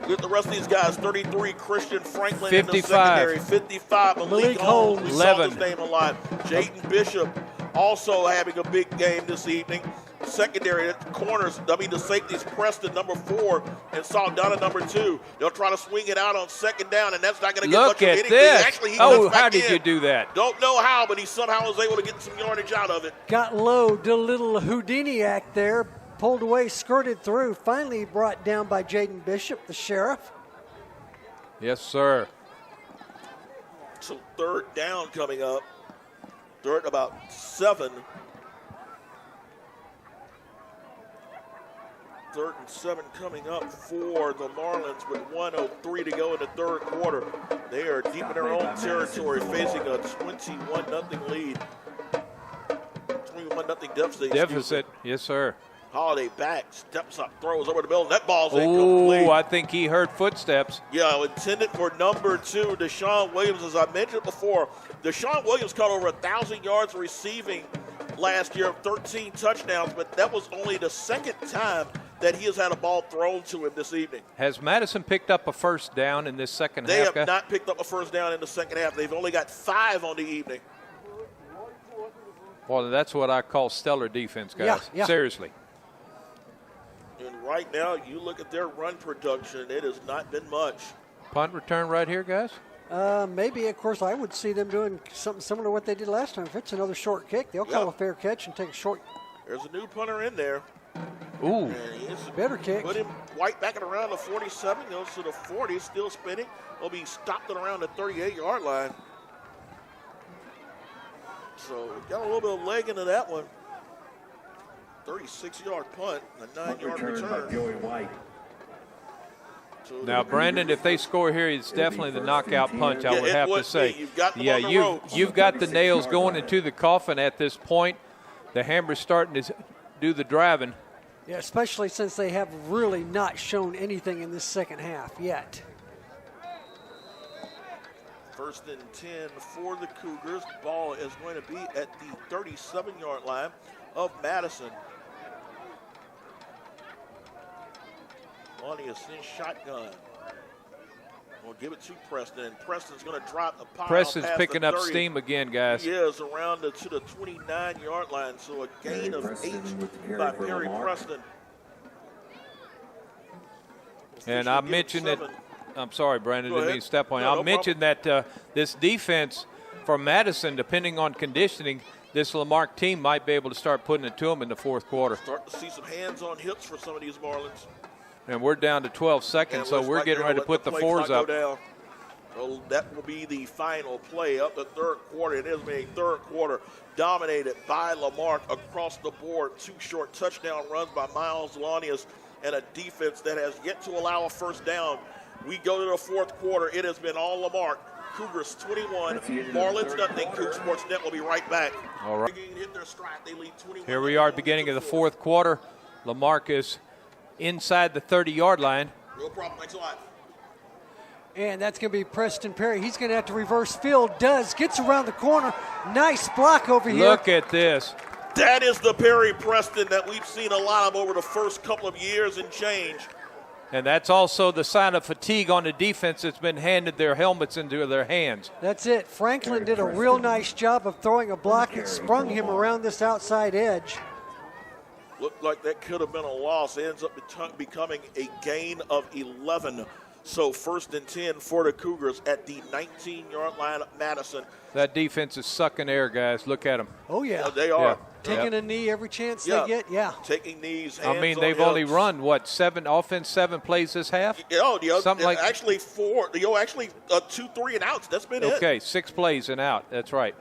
With the rest of these guys, 33, Christian Franklin 55. in the secondary. 55, Malik Holmes. We 11. saw his name a lot. Jayden Bishop also having a big game this evening. secondary, corners, the safeties, Preston, number 4, and Saldana, number 2. They'll try to swing it out on second down, and that's not going to get much of anything. This. Actually, he Oh, comes back how did in. you do that? Don't know how, but he somehow was able to get some yardage out of it. Got low, did a little Houdini act there, pulled away, skirted through, finally brought down by Jaden Bishop, the sheriff. Yes, sir. So third down coming up. Third about 7. Third and 7 coming up for the Marlins with 1:03 to go in the third quarter. They are deep in their own territory, facing a 21-0 lead. 21-0 deficit. Deficit, yes, sir. Holiday back, steps up, throws over the middle. That ball's incomplete. Oh, I think he heard footsteps. Yeah, intended for number 2, Deshaun Williams. As I mentioned before, Deshaun Williams caught over 1,000 yards receiving last year, 13 touchdowns, but that was only the second time that he has had a ball thrown to him this evening. Has Madison picked up a first down in this second They half? have not picked up a first down in the second half. They've only got 5 on the evening. Well, that's what I call stellar defense, guys. Yeah. Seriously. And right now, you look at their run production, it has not been much. Punt return right here, guys. Maybe, of course, I would see them doing something similar to what they did last time. If it's another short kick, they'll call a fair catch and take a short. There's a new punter in there. Ooh. And he's Better kick. Put him right back at around the 47, goes to the 40, still spinning. Will be stopped at around the 38-yard line. So got a little bit of leg into that one. 36-yard punt, a 9-yard return. Joey White. So Now, Brandon, if they score here, it's definitely the knockout punch, I Yeah, would it have to would say. be. You've got them on the ropes. You've got the nails going into the coffin at this point. The hammer's starting to do the driving. Yeah, especially since they have really not shown anything in this second half yet. First and 10 for the Cougars. Ball is going to be at the 37-yard line of Madison. Lonnie is in shotgun. We'll give it to Preston, and Preston's going to drop the pile. Preston's past picking the up 30. steam again, guys. He is around to the 29-yard line, so a gain of 8 by Perry Preston. And I mentioned it. I'm sorry, Brandon, Go didn't ahead. mean to step on you. No, I no mentioned that this defense for Madison, depending on conditioning, this Lamarck team might be able to start putting it to them in the fourth quarter. Start to see some hands on hips for some of these Marlins. And we're down to 12 seconds, And so looks we're like getting they're ready to gonna put the let play fours clock up. go down. So that will be the final play of the third quarter. It has been a third quarter dominated by Lamarck across the board. 2 short touchdown runs by Miles Lanius and a defense that has yet to allow a first down. We go to the fourth quarter. It has been all Lamarck. Cougars 21, Marlins nothing. Coug Sports Net will be right back. All right. Hit their stride. They lead 21. Here we are, beginning of the fourth quarter. Lamarck is inside the 30-yard line. No problem. Thanks a lot. And that's going to be Preston Perry. He's going to have to reverse field. Gets around the corner. Nice block over here. Look at this. That is the Perry Preston that we've seen a lot of over the first couple of years and change. And that's also the sign of fatigue on the defense that's been handed their helmets into their hands. That's it. Franklin did a real nice job of throwing a block that sprung him around this outside edge. Looked like that could have been a loss. Ends up becoming a gain of 11. So first and 10 for the Cougars at the 19-yard line of Madison. That defense is sucking air, guys. Look at them. Oh, yeah. Yeah, they are. Taking a knee every chance they get, Taking knees, I mean, they've only run, what, 7 plays this half? Something like actually 4. 2, 3 and outs. That's been it. Okay, 6 plays and out. That's right.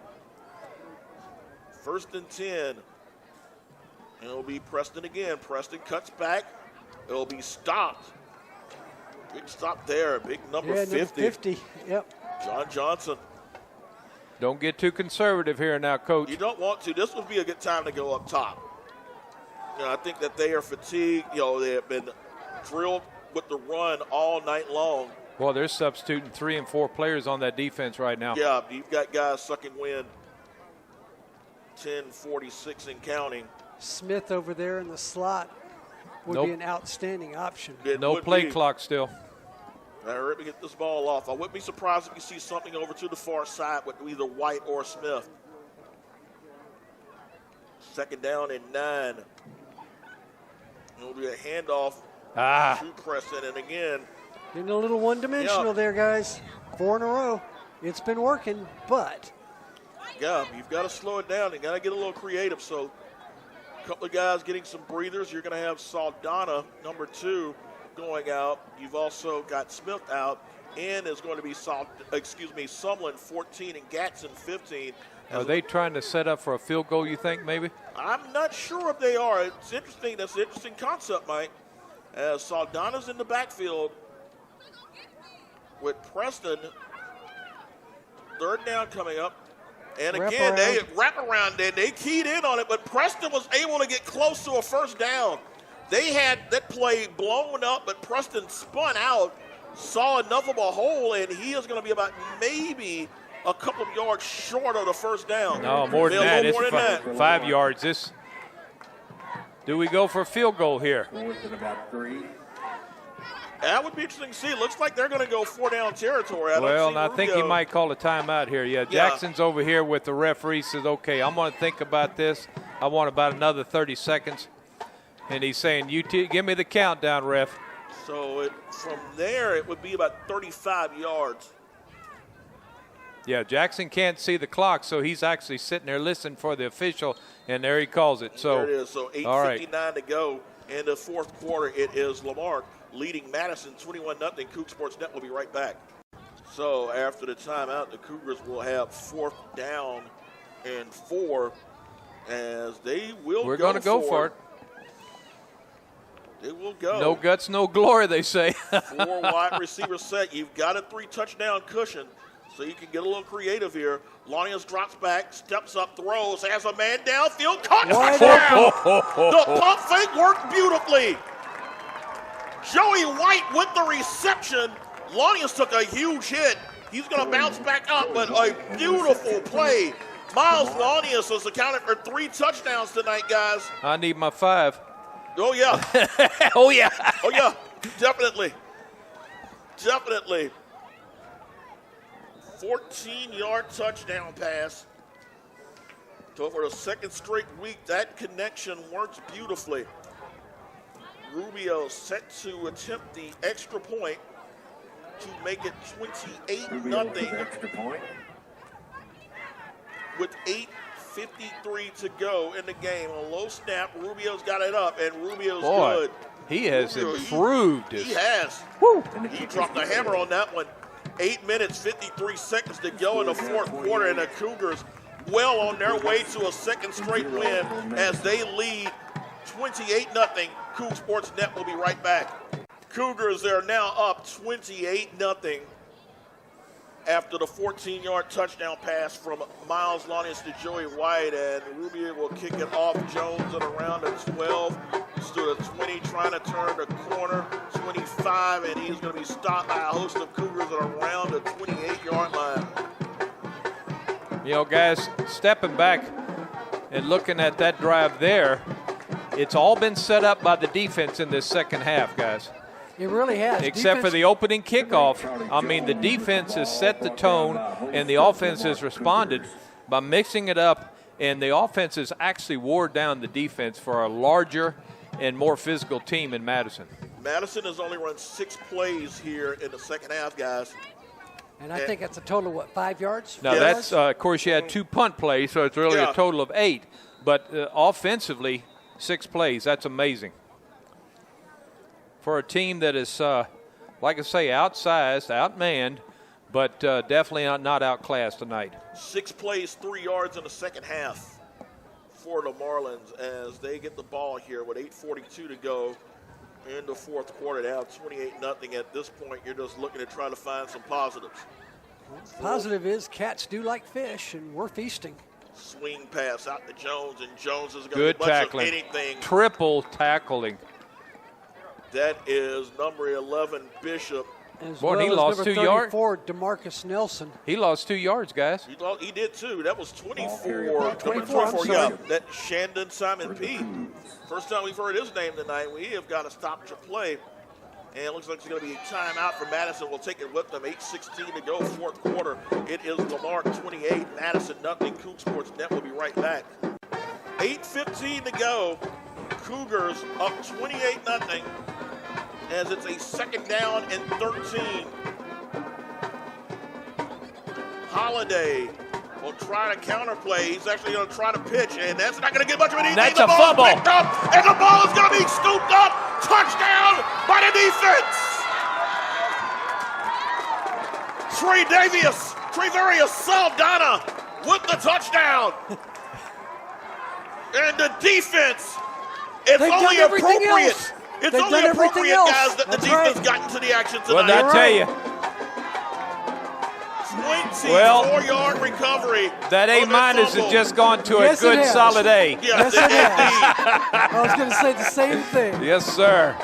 First and 10. And it'll be Preston again. Preston cuts back. It'll be stopped. Big stop there. Big number 50. Number 50. Yep. John Johnson. Don't get too conservative here now, Coach. You don't want to. This would be a good time to go up top. I think that they are fatigued. They have been drilled with the run all night long. Well, they're substituting 3 and 4 players on that defense right now. Yeah, you've got guys sucking wind. 10:46 and counting. Smith over there in the slot would be an outstanding option. No play clock still. All right, let me get this ball off. I wouldn't be surprised if you see something over to the far side with either White or Smith. Second down and 9. It'll be a handoff to Preston. And again, getting a little one-dimensional there, guys. 4 in a row. It's been working, but you've got to slow it down. You got to get a little creative. So a couple of guys getting some breathers. You're going to have Saldana, number 2, going out. You've also got Smith out. In is going to be Sumlin 14 and Gatson 15. Are they trying to set up for a field goal, you think, maybe? I'm not sure if they are. It's interesting. That's an interesting concept, Mike. As Saldana's in the backfield with Preston. 3rd down coming up. And again, they wrap around there. They keyed in on it, but Preston was able to get close to a 1st down. They had that play blown up, but Preston spun out, saw enough of a hole, and he is going to be about maybe a couple of yards short of the 1st down. No, more than that. It's 5 yards. Do we go for a field goal here? About 3. That would be interesting to see. It looks like they're going to go 4-down territory. I think he might call a timeout here. Yeah, Jackson's over here with the referee. Says, okay, I'm going to think about this. I want about another 30 seconds. And he's saying, give me the countdown, ref. So from there, it would be about 35 yards. Yeah, Jackson can't see the clock, so he's actually sitting there listening for the official, and there he calls it. So there it is. So 8:59 to go in the 4th quarter. It is Lamarck leading Madison 21-0. Coug Sports Net will be right back. So after the timeout, the Cougars will have 4th down and 4 as they will We're going to go for it. They will go. No guts, no glory, they say. 4 wide receiver set. You've got a 3-touchdown cushion, so you can get a little creative here. Lonius drops back, steps up, throws, has a man downfield, caught touchdown. The pump fake worked beautifully. Joey White with the reception. Lonius took a huge hit. He's going to bounce back up, but a beautiful play. Miles Lonius has accounted for 3 touchdowns tonight, guys. I need my 5. Oh, yeah. Oh, yeah. Oh, yeah. Definitely. 14-yard touchdown pass. So for the 2nd straight week, that connection works beautifully. Rubio set to attempt the extra point to make it 28-0. Extra point. With 8:53 to go in the game. A low snap. Rubio's got it up, and Rubio's good. He has improved. He has. He dropped the hammer on that one. 8 minutes, 53 seconds to go in the 4th quarter, and the Cougars well on their way to a 2nd straight win as they lead 28-0. Coug Sports Net will be right back. Cougars are now up 28-0 after the 14-yard touchdown pass from Miles Lonius to Joey White, and Rubio will kick it off. Jones at around the 12, stood at 20, trying to turn the corner, 25, and he's going to be stopped by a host of Cougars at around the 28-yard line. You know, guys, stepping back and looking at that drive there, it's all been set up by the defense in this 2nd half, guys. It really has. Except for the opening kickoff. I mean, the defense has set the tone, and the offense has responded by mixing it up, and the offense has actually wore down the defense for a larger and more physical team in Madison. Madison has only run 6 plays here in the 2nd half, guys. And I think that's a total of 5 yards? Now, that's, of course, you had 2 punt plays, so it's really a total of 8. But offensively, 6 plays. That's amazing. For a team that is, like I say, outsized, outmanned, but definitely not outclassed tonight. 6 plays, 3 yards in the 2nd half for the Marlins as they get the ball here with 8:42 to go in the 4th quarter. Now 28-0 at this point. You're just looking to try to find some positives. Positive is cats do like fish, and we're feasting. Swing pass out to Jones, and Jones is going to Good be much tackling. of anything. Triple tackling. That is number 11, Bishop. As Boy, well he as lost number 2 yards. 34, DeMarcus Nelson. He lost 2 yards, guys. He did too. That was 24. I'm Yeah, sorry. that Shandon Simon P. First time we've heard his name tonight. We have got to stop your play. And it looks like it's going to be a timeout for Madison. We'll take it with them. 8:16 to go, 4th quarter. It is Lamarck 28, Madison nothing. Coug Sports Net will be right back. 8:15 to go. Cougars up 28-0 as it's a 2nd down and 13. Holiday will try to counterplay. He's actually going to try to pitch, and that's not going to get much of anything. That's the a ball fumble. Picked up, and the ball is going to be scooped up. Touchdown by the defense. Trevarius Saldana with the touchdown. And the defense, it's They've only done everything appropriate. else. It's They've only done everything appropriate, else. guys, that the That's defense right. got into the action Well, tonight. I tell you, 24-yard recovery. that A- on that has fumble. just gone to Yes, a it good has. solid A. Yes, Yes, it indeed. I was going to say the same thing. Yes, sir.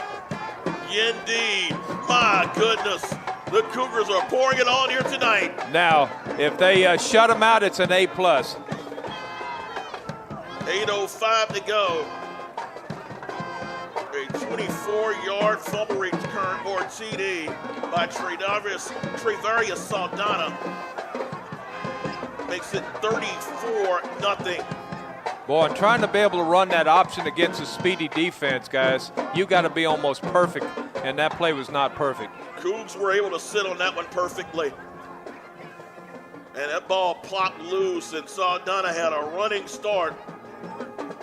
Indeed. My goodness. The Cougars are pouring it on here tonight. Now, if they shut them out, it's an A+. 8:05 to go. A 24-yard fumble return or TD by Trevarius Saldana. Makes it 34-0. Boy, and trying to be able to run that option against a speedy defense, guys, you got to be almost perfect, and that play was not perfect. Cougs were able to sit on that one perfectly. And that ball plopped loose, and Saldana had a running start.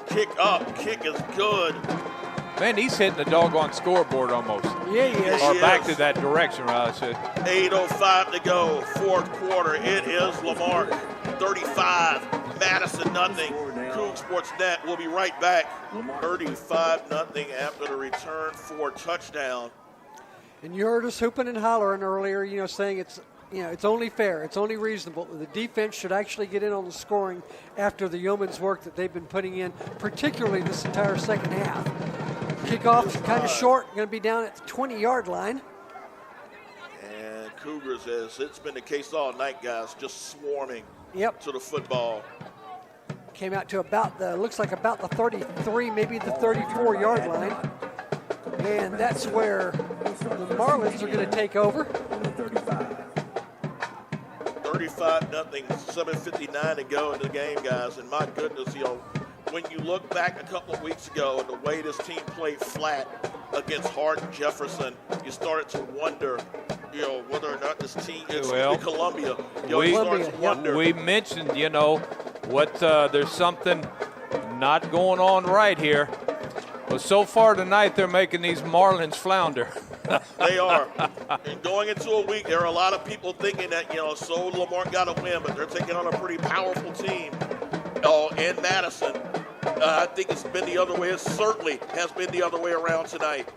Kick up, kick is good. Man, he's hitting the doggone scoreboard almost. Yeah, he is. Or He back is. to that direction, I should. 8:05 to go, 4th quarter. It is Lamarck 35, Madison nothing. Coug Sports Net will be right back. 35-0 after the return for touchdown. And you heard us hooping and hollering earlier, saying it's only fair, it's only reasonable. The defense should actually get in on the scoring after the yeoman's work that they've been putting in, particularly this entire second half. Kickoff kind of short, going to be down at the 20-yard line. And Cougars, as it's been the case all night, guys, just swarming Yep, to the football. came out to looks like about the 33, maybe the 34-yard line. And that's where the Marlins are going to take over. 35-0, 7:59 to go in the game, guys. And my goodness, when you look back a couple of weeks ago and the way this team played flat against Hardin Jefferson, you started to wonder, whether or not this team is Columbia. You start to wonder. We mentioned, there's something not going on right here. Well, so far tonight, they're making these Marlins flounder. They are. And going into a week, there are a lot of people thinking that, so Lamarck got a win, but they're taking on a pretty powerful team in Madison. I think it's been the other way. It certainly has been the other way around tonight.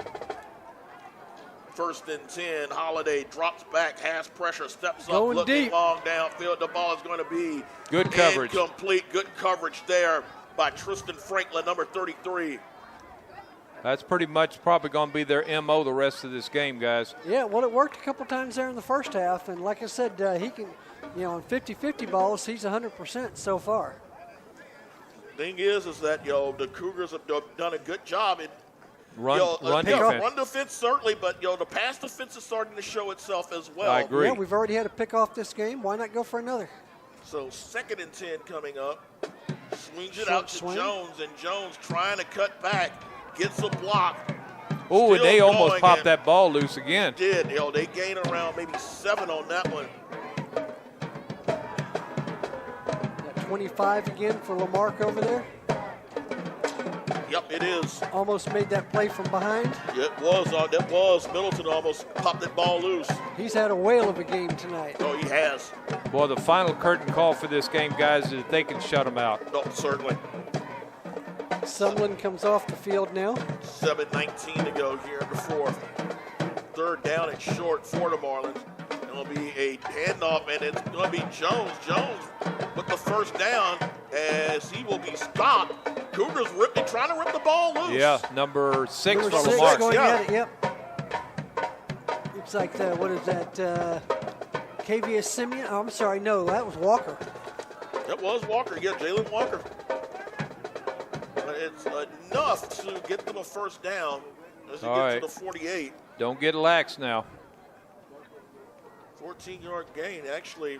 1st and 10. Holiday drops back, has pressure, steps up, Going looking deep. long downfield. The ball is going to be Good coverage. incomplete. Good coverage there by Tristan Franklin, number 33. That's pretty much probably going to be their MO the rest of this game, guys. Yeah, well, it worked a couple times there in the first half, and like I said, he can, on 50-50 balls, he's 100% so far. Thing is that the Cougars have done a good job in Run run defense. defense certainly, but the pass defense is starting to show itself as well. I agree. Yeah, we've already had a pick off this game. Why not go for another? So 2nd and 10 coming up. Swings it Short out to swing. Jones, and Jones trying to cut back, gets a block. Oh, and Still they almost going, popped and that ball loose again. Did they gain around maybe 7 on that one. Got 25 again for Lamarck over there. Yep, it is. Almost made that play from behind. It was. Middleton almost popped that ball loose. He's had a whale of a game tonight. Oh, he has. Well, the final curtain call for this game, guys, is that they can shut them out. No, certainly. Sumlin comes off the field now. 7:19 to go here in the 4th. 3rd down and short for the Marlins. It'll be a handoff, and it's going to be Jones. Jones with the 1st down as he will be stopped. Cougars trying to rip the ball loose. Yeah, number 6 Number for 6 Lamarck. going Yeah. at it, yep. It's like, what is that, KVS Simeon? Oh, I'm sorry, no, that was Walker. That was Walker. Yeah, Jalen Walker. But it's enough to get them a 1st down as he All gets right. to the 48. Don't get lax now. 14-yard gain actually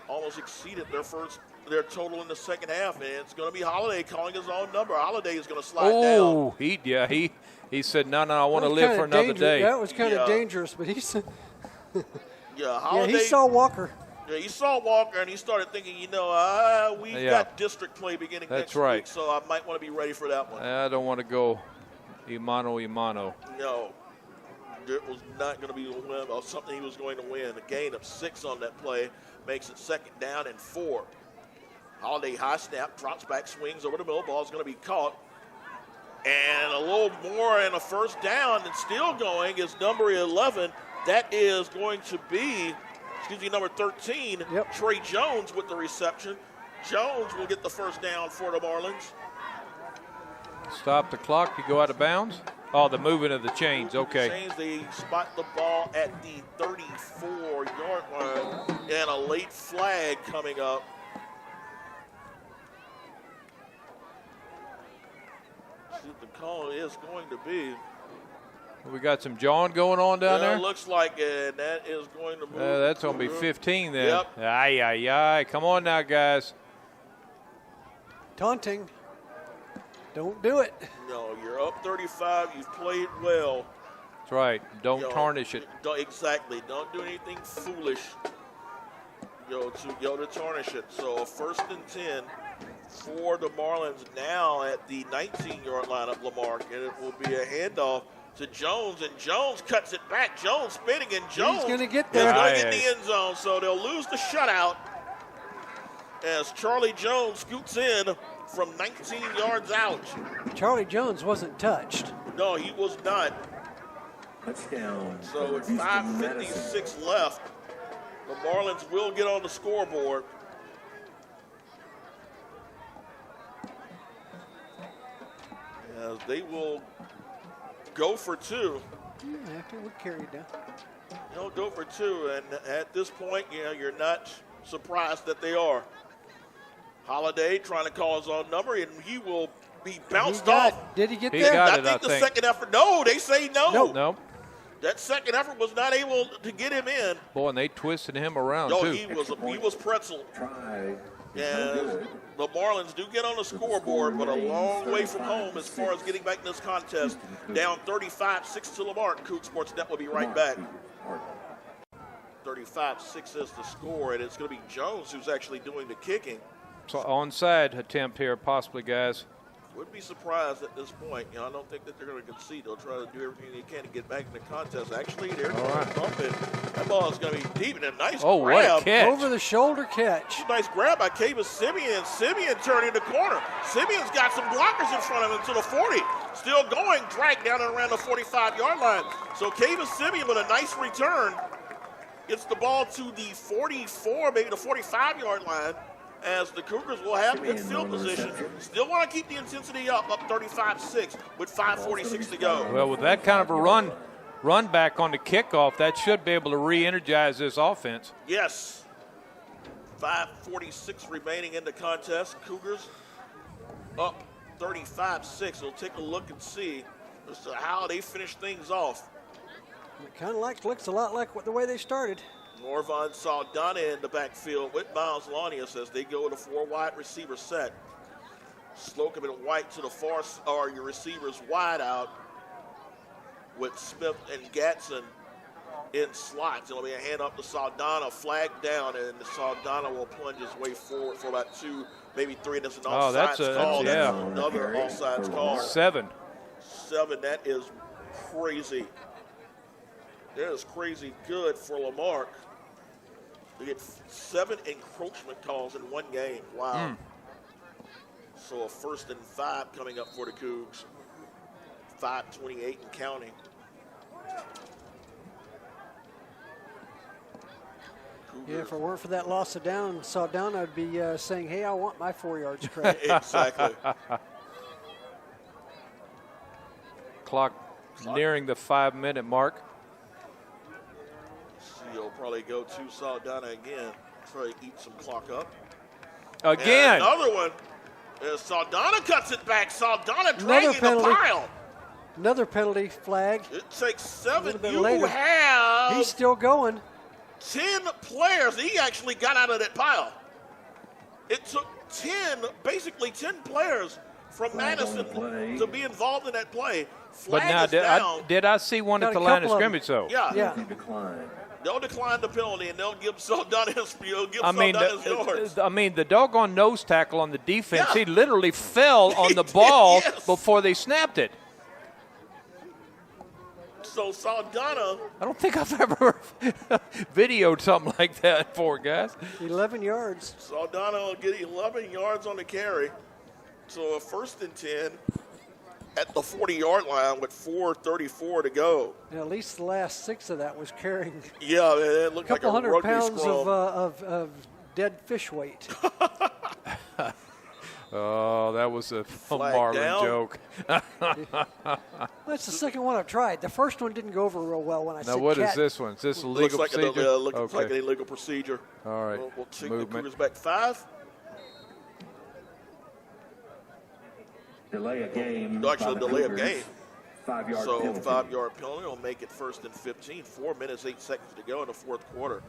almost exceeded their first their total in the second half, and it's going to be Holiday calling his own number. Holiday is going to slide Oh, down. he said, no, I want to live for another day. That was kind of dangerous, but he said, Holiday, he saw Walker. Yeah, he saw Walker, and he started thinking, we've got district play beginning next week, so I might want to be ready for that one. I don't want to go mano. No, it was not going to be a win or something he was going to win. A gain of 6 on that play makes it second down and 4. Holiday high snap, drops back, swings over the middle. Ball's going to be caught. And a little more and a first down, and still going is number 11. That is going to be, number 13, Trey Jones with the reception. Jones will get the first down for the Marlins. Stop the clock. You go out of bounds. Oh, the moving of the chains. Okay. They spot the ball at the 34-yard line, and a late flag coming up. See what the call is going to be. We got some jawing going on down there? It looks like it. That is going to move. That's going to be 15 then. Yep. Aye. Come on now, guys. Taunting. Don't do it. No, you're up 35. You've played well. That's right. Don't tarnish it. Exactly. Don't do anything foolish to tarnish it. So first and 10 for the Marlins now at the 19-yard line of Lamarck, and it will be a handoff to Jones, and Jones cuts it back. Jones spinning, and Jones is going to get there. Going to get in the end zone, so they'll lose the shutout as Charlie Jones scoots in from 19 yards out. Charlie Jones wasn't touched. No, he was not. Touchdown. So with 5:56 left, the Marlins will get on the scoreboard. As they will go for 2. We'll carry it down. They'll go for 2, and at this point, you're not surprised that they are. Holiday trying to call his own number, and he will be bounced off. Did he get He there? got I think the second effort. No, they say no. Nope. That second effort was not able to get him in. Boy, and they twisted him around No, too. he was pretzel. Try. And the Marlins do get on the scoreboard, but a long way from home as far as getting back in this contest. Down 35-6 to Lamarck. Coug Sports Net will be right back. 35-6 is the score, and it's going to be Jones who's actually doing the kicking. So onside attempt here, possibly, guys. Wouldn't be surprised at this point. I don't think that they're going to concede. They'll try to do everything they can to get back in the contest. Actually, they're going to bump it. That ball is going to be deep, and a nice grab. What a catch. Over the shoulder catch. Nice grab by Cavis Simeon. Simeon turning the corner. Simeon's got some blockers in front of him to the 40. Still going, dragged down and around the 45-yard line. So Cavis Simeon with a nice return gets the ball to the 44, maybe the 45-yard line, as the Cougars will have good field position. Still want to keep the intensity up 35-6 with 5:46 to go. Well, with that kind of a run back on the kickoff, that should be able to re-energize this offense. Yes. 5:46 remaining in the contest. Cougars up 35-6. We'll take a look and see as to how they finish things off. It kind of looks a lot like the way they started. Norvon Saldana in the backfield with Miles Lanius as they go to 4 wide receiver set. Slocum and White to the far, or your receivers wide out with Smith and Gatson in slots. It'll be a hand up to Saldana, flag down, and Saldana will plunge his way forward for about 2, maybe 3. And it's an offsides call. That's another offsides call. 7. That is crazy. That is crazy good for Lamarck. They get 7 encroachment calls in one game. Wow. So a 1st and 5 coming up for the Cougs. 5:28 and counting. Yeah, if it weren't for that loss of down, Saldana would be saying, hey, I want my 4 yards credit. Exactly. Clock nearing the 5-minute mark. He'll probably go to Saldana again. Try to eat some clock up. Again. And another one. As Saldana cuts it back. Saldana dragging the pile. Another penalty flag. It takes 7. Later. Have. He's still going. 10 players. He actually got out of that pile. It took basically 10 players from Madison to be involved in that play. But now, did I see one at the line of scrimmage, though? Yeah. They'll decline the penalty, and they'll give Saldana his yards. The doggone nose tackle on the defense, he literally fell on the ball before they snapped it. So Saldana. I don't think I've ever videoed something like that before, guys. 11 yards. Saldana will get 11 yards on the carry. So a 1st and 10 at the 40-yard line with 4:34 to go. At least the last 6 of that was carrying. Yeah, it looked like a rugby couple hundred pounds scrum. of dead fish weight. Oh, that was a Marlin joke. That's the second one I've tried. The first one didn't go over real well when I said Now, what cat. is this one? Is this a legal procedure? Looks like an illegal procedure. All right. We'll take the Cougars back 5. Delay of game. Actually, delay of game. 5-yard so penalty. 5-yard penalty will make it 1st and 15. 4 minutes, 8 seconds to go in the 4th quarter.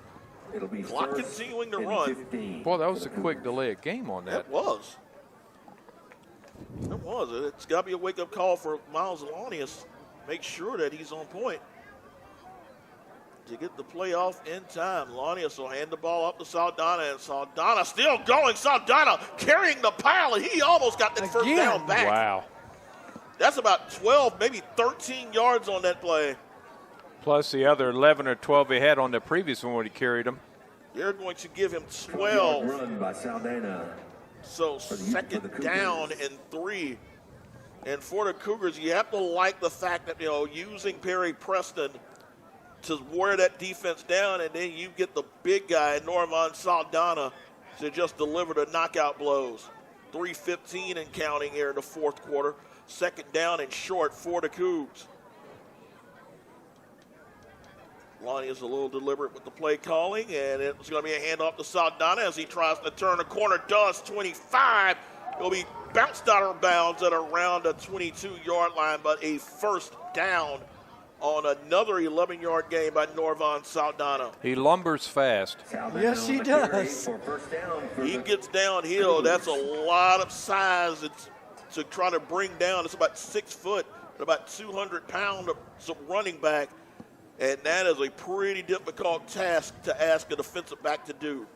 It'll be Clock continuing to run. 15. Boy, that was a quick delay of game on that. It was. It was. It's got to be a wake-up call for Miles Alanius. Make sure that he's on point to get the play off in time. Alanius will hand the ball up to Saldana, and Saldana still going. Saldana carrying the pile, and he almost got that first down back. Wow. That's about 12, maybe 13 yards on that play. Plus the other 11 or 12 he had on the previous one when he carried them. They're going to give him 12. Run by Saldana. So 2nd down and 3. And for the Cougars, you have to like the fact that, using Perry Preston to wear that defense down, and then you get the big guy, Norman Saldana, to just deliver the knockout blows. 3:15 and counting here in the 4th quarter. 2nd down and short for the Cougs. Lonnie is a little deliberate with the play calling, and it's going to be a handoff to Saldana as he tries to turn the corner. Does 25. It'll be bounced out of bounds at around the 22-yard line, but a 1st down on another 11-yard gain by Norvan Saldana. He lumbers fast. Yes, he does. He gets downhill. That's a lot of size to try to bring down. It's about 6 foot, about 200 pounds of running back. And that is a pretty difficult task to ask a defensive back to do.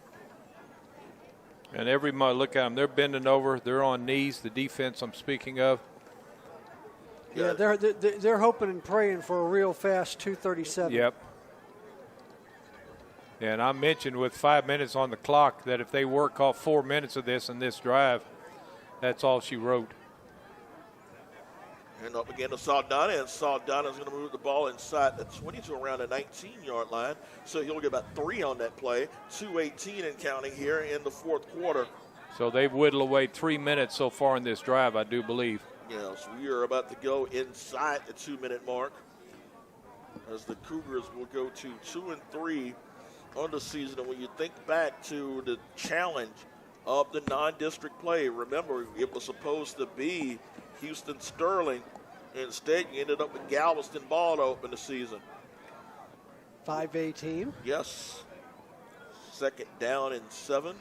And every look at them, they're bending over, they're on knees, the defense I'm speaking of. Yeah, they're hoping and praying for a real fast 2:37. Yep. And I mentioned with 5 minutes on the clock that if they work off 4 minutes of this in this drive, that's all she wrote. And up again to Saldana, and Saldana's going to move the ball inside the 20 to around the 19-yard line. So he'll get about 3 on that play. 2:18 and counting here in the 4th quarter. So they've whittled away 3 minutes so far in this drive, I do believe. Yes, we are about to go inside the 2-minute mark as the Cougars will go to 2-3 on the season. And when you think back to the challenge of the non-district play, remember it was supposed to be Houston Sterling. Instead, you ended up with Galveston ball to open the season. 5A team. Yes. 2nd down and 7.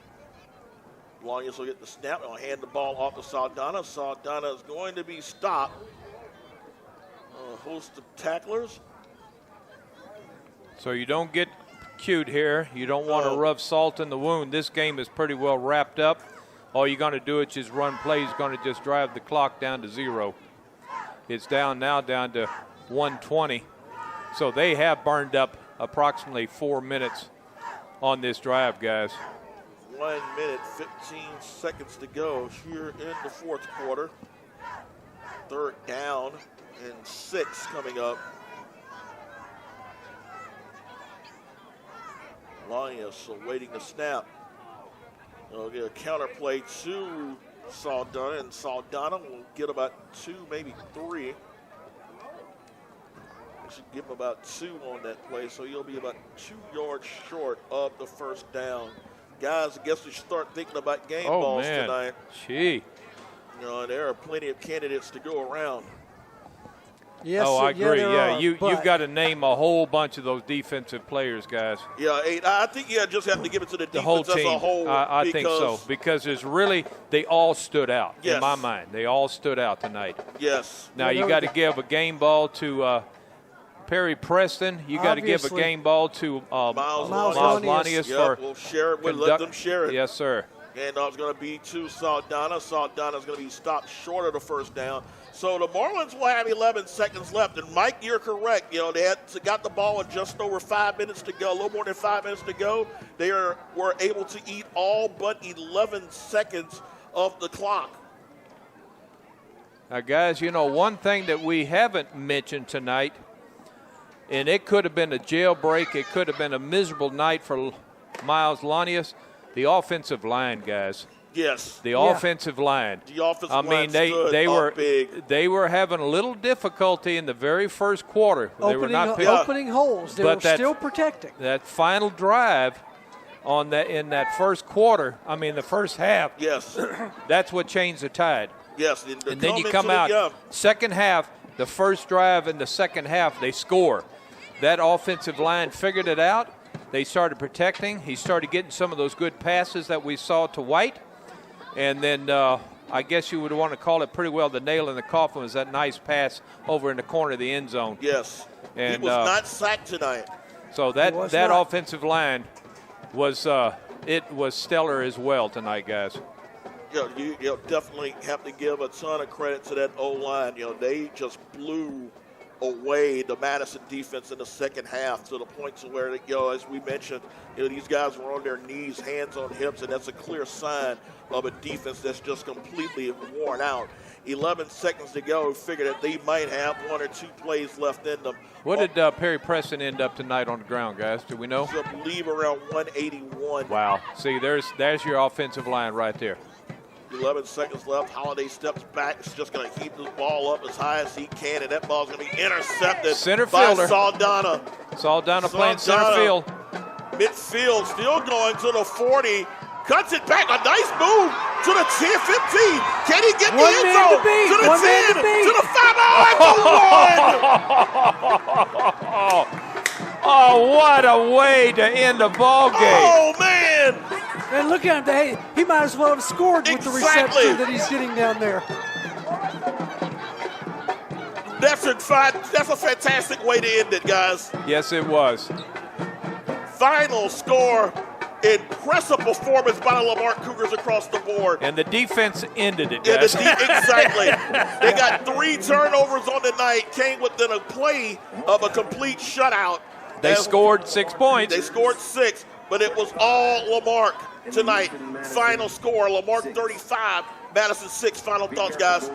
Longest will get the snap. I'll hand the ball off to Saldana. Saldana is going to be stopped. A host of tacklers. So you don't get cute here. You don't want to rub salt in the wound. This game is pretty well wrapped up. All you're going to do is just run plays, going to just drive the clock down to 0. It's down to 1:20. So they have burned up approximately 4 minutes on this drive, guys. 1 minute, 15 seconds to go here in the 4th quarter. 3rd down and 6 coming up. Lanius awaiting the snap. They'll get a counter play to Saldana, and Saldana will get about 2, maybe 3. Should give him about 2 on that play, so he'll be about 2 yards short of the 1st down. Guys, I guess we should start thinking about game balls tonight. Gee. There are plenty of candidates to go around. Yes, I agree. there Yeah, are, you've but- got to name a whole bunch of those defensive players, guys. Yeah, I think you just have to give it to the defense The whole team. as a whole. I think so, because there's really they all stood out Yes. in my mind. They all stood out tonight. Yes. Now you got to give a game ball to Perry Preston. You got to give a Obviously. game ball to Miles Lanius. Lanius Yep, for we'll share it. We'll let them share it. Yes, sir. And it's going to be to Saldana. Saldana's going to be stopped short of the first down. So the Marlins will have 11 seconds left. And, Mike, you're correct. They got the ball in just over 5 minutes to go, a little more than 5 minutes to go. They were able to eat all but 11 seconds of the clock. Now, guys, one thing that we haven't mentioned tonight, and it could have been a jailbreak, it could have been a miserable night for Miles Lanius, the offensive line, guys. Yes. The offensive line. The offensive line stood up big. They were having a little difficulty in the very first quarter. They were not opening holes. They were still protecting. That final drive in that first quarter, the first half. Yes. That's what changed the tide. Yes. And then you come out, second half, the first drive in the second half, they score. That offensive line figured it out. They started protecting. He started getting some of those good passes that we saw to White. And then I guess you would want to call it pretty well the nail in the coffin was that nice pass over in the corner of the end zone. Yes. And, he was not sacked tonight. So that offensive line was stellar as well tonight, guys. You definitely have to give a ton of credit to that O-line. They just blew away the Madison defense in the second half to the point to where, as we mentioned, these guys were on their knees, hands on hips, and that's a clear sign of a defense that's just completely worn out. 11 seconds to go. Figure that they might have 1 or 2 plays left in them. What did Perry Preston end up tonight on the ground, guys? Do we know? I believe around 181. Wow. See, there's your offensive line right there. 11 seconds left. Holiday steps back. Is just going to keep this ball up as high as he can, and that ball's going to be intercepted center by fielder. Saldana. Saldana playing center field. Midfield, still going to the 40. Cuts it back. A nice move to the 10, 15. Can he get the end zone? To the 10, to the 5. Oh, Oh, what a way to end the ball game. Oh, man. And look at him. He might as well have scored with the reception that he's getting down there. That's a fantastic way to end it, guys. Yes, it was. Final score. Impressive performance by the Lamarck Cougars across the board. And the defense ended it, Yeah, guys. exactly. They got 3 turnovers on the night, came within a play of a complete shutout. They scored 6 points. They scored 6, but it was all Lamarck tonight. Final score, Lamarck 35, Madison 6. Final thoughts, guys.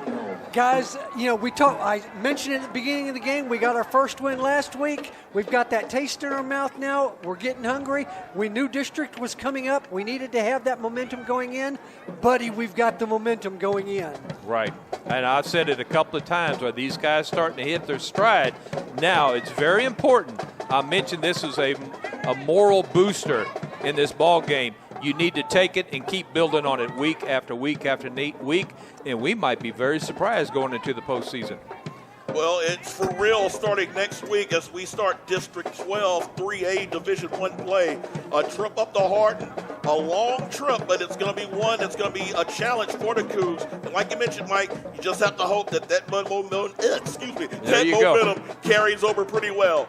Guys, I mentioned at the beginning of the game, we got our first win last week. We've got that taste in our mouth now. We're getting hungry. We knew district was coming up. We needed to have that momentum going in. Buddy, we've got the momentum going in. Right. And I've said it a couple of times where these guys starting to hit their stride. Now, it's very important. I mentioned this as a moral booster in this ball game. You need to take it and keep building on it week after week after week, and we might be very surprised going into the postseason. Well, it's for real starting next week as we start District 12 3A Division I play. A trip up to Hardin, a long trip, but it's going to be one that's going to be a challenge for the Cougs. And like you mentioned, Mike, you just have to hope that momentum carries over pretty well.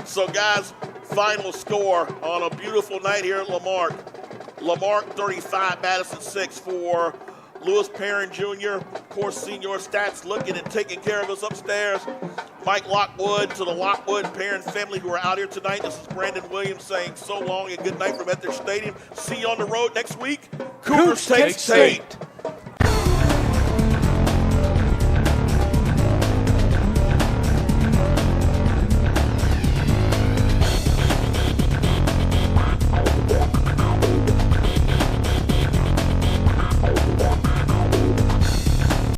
So, guys, final score on a beautiful night here at Lamarck. Lamarck 35, Madison 6 for Lewis Perrin Jr. Of course, senior stats looking and taking care of us upstairs. Mike Lockwood to the Lockwood and Perrin family who are out here tonight. This is Brandon Williams saying so long and good night from Ether Stadium. See you on the road next week. Cougars take state.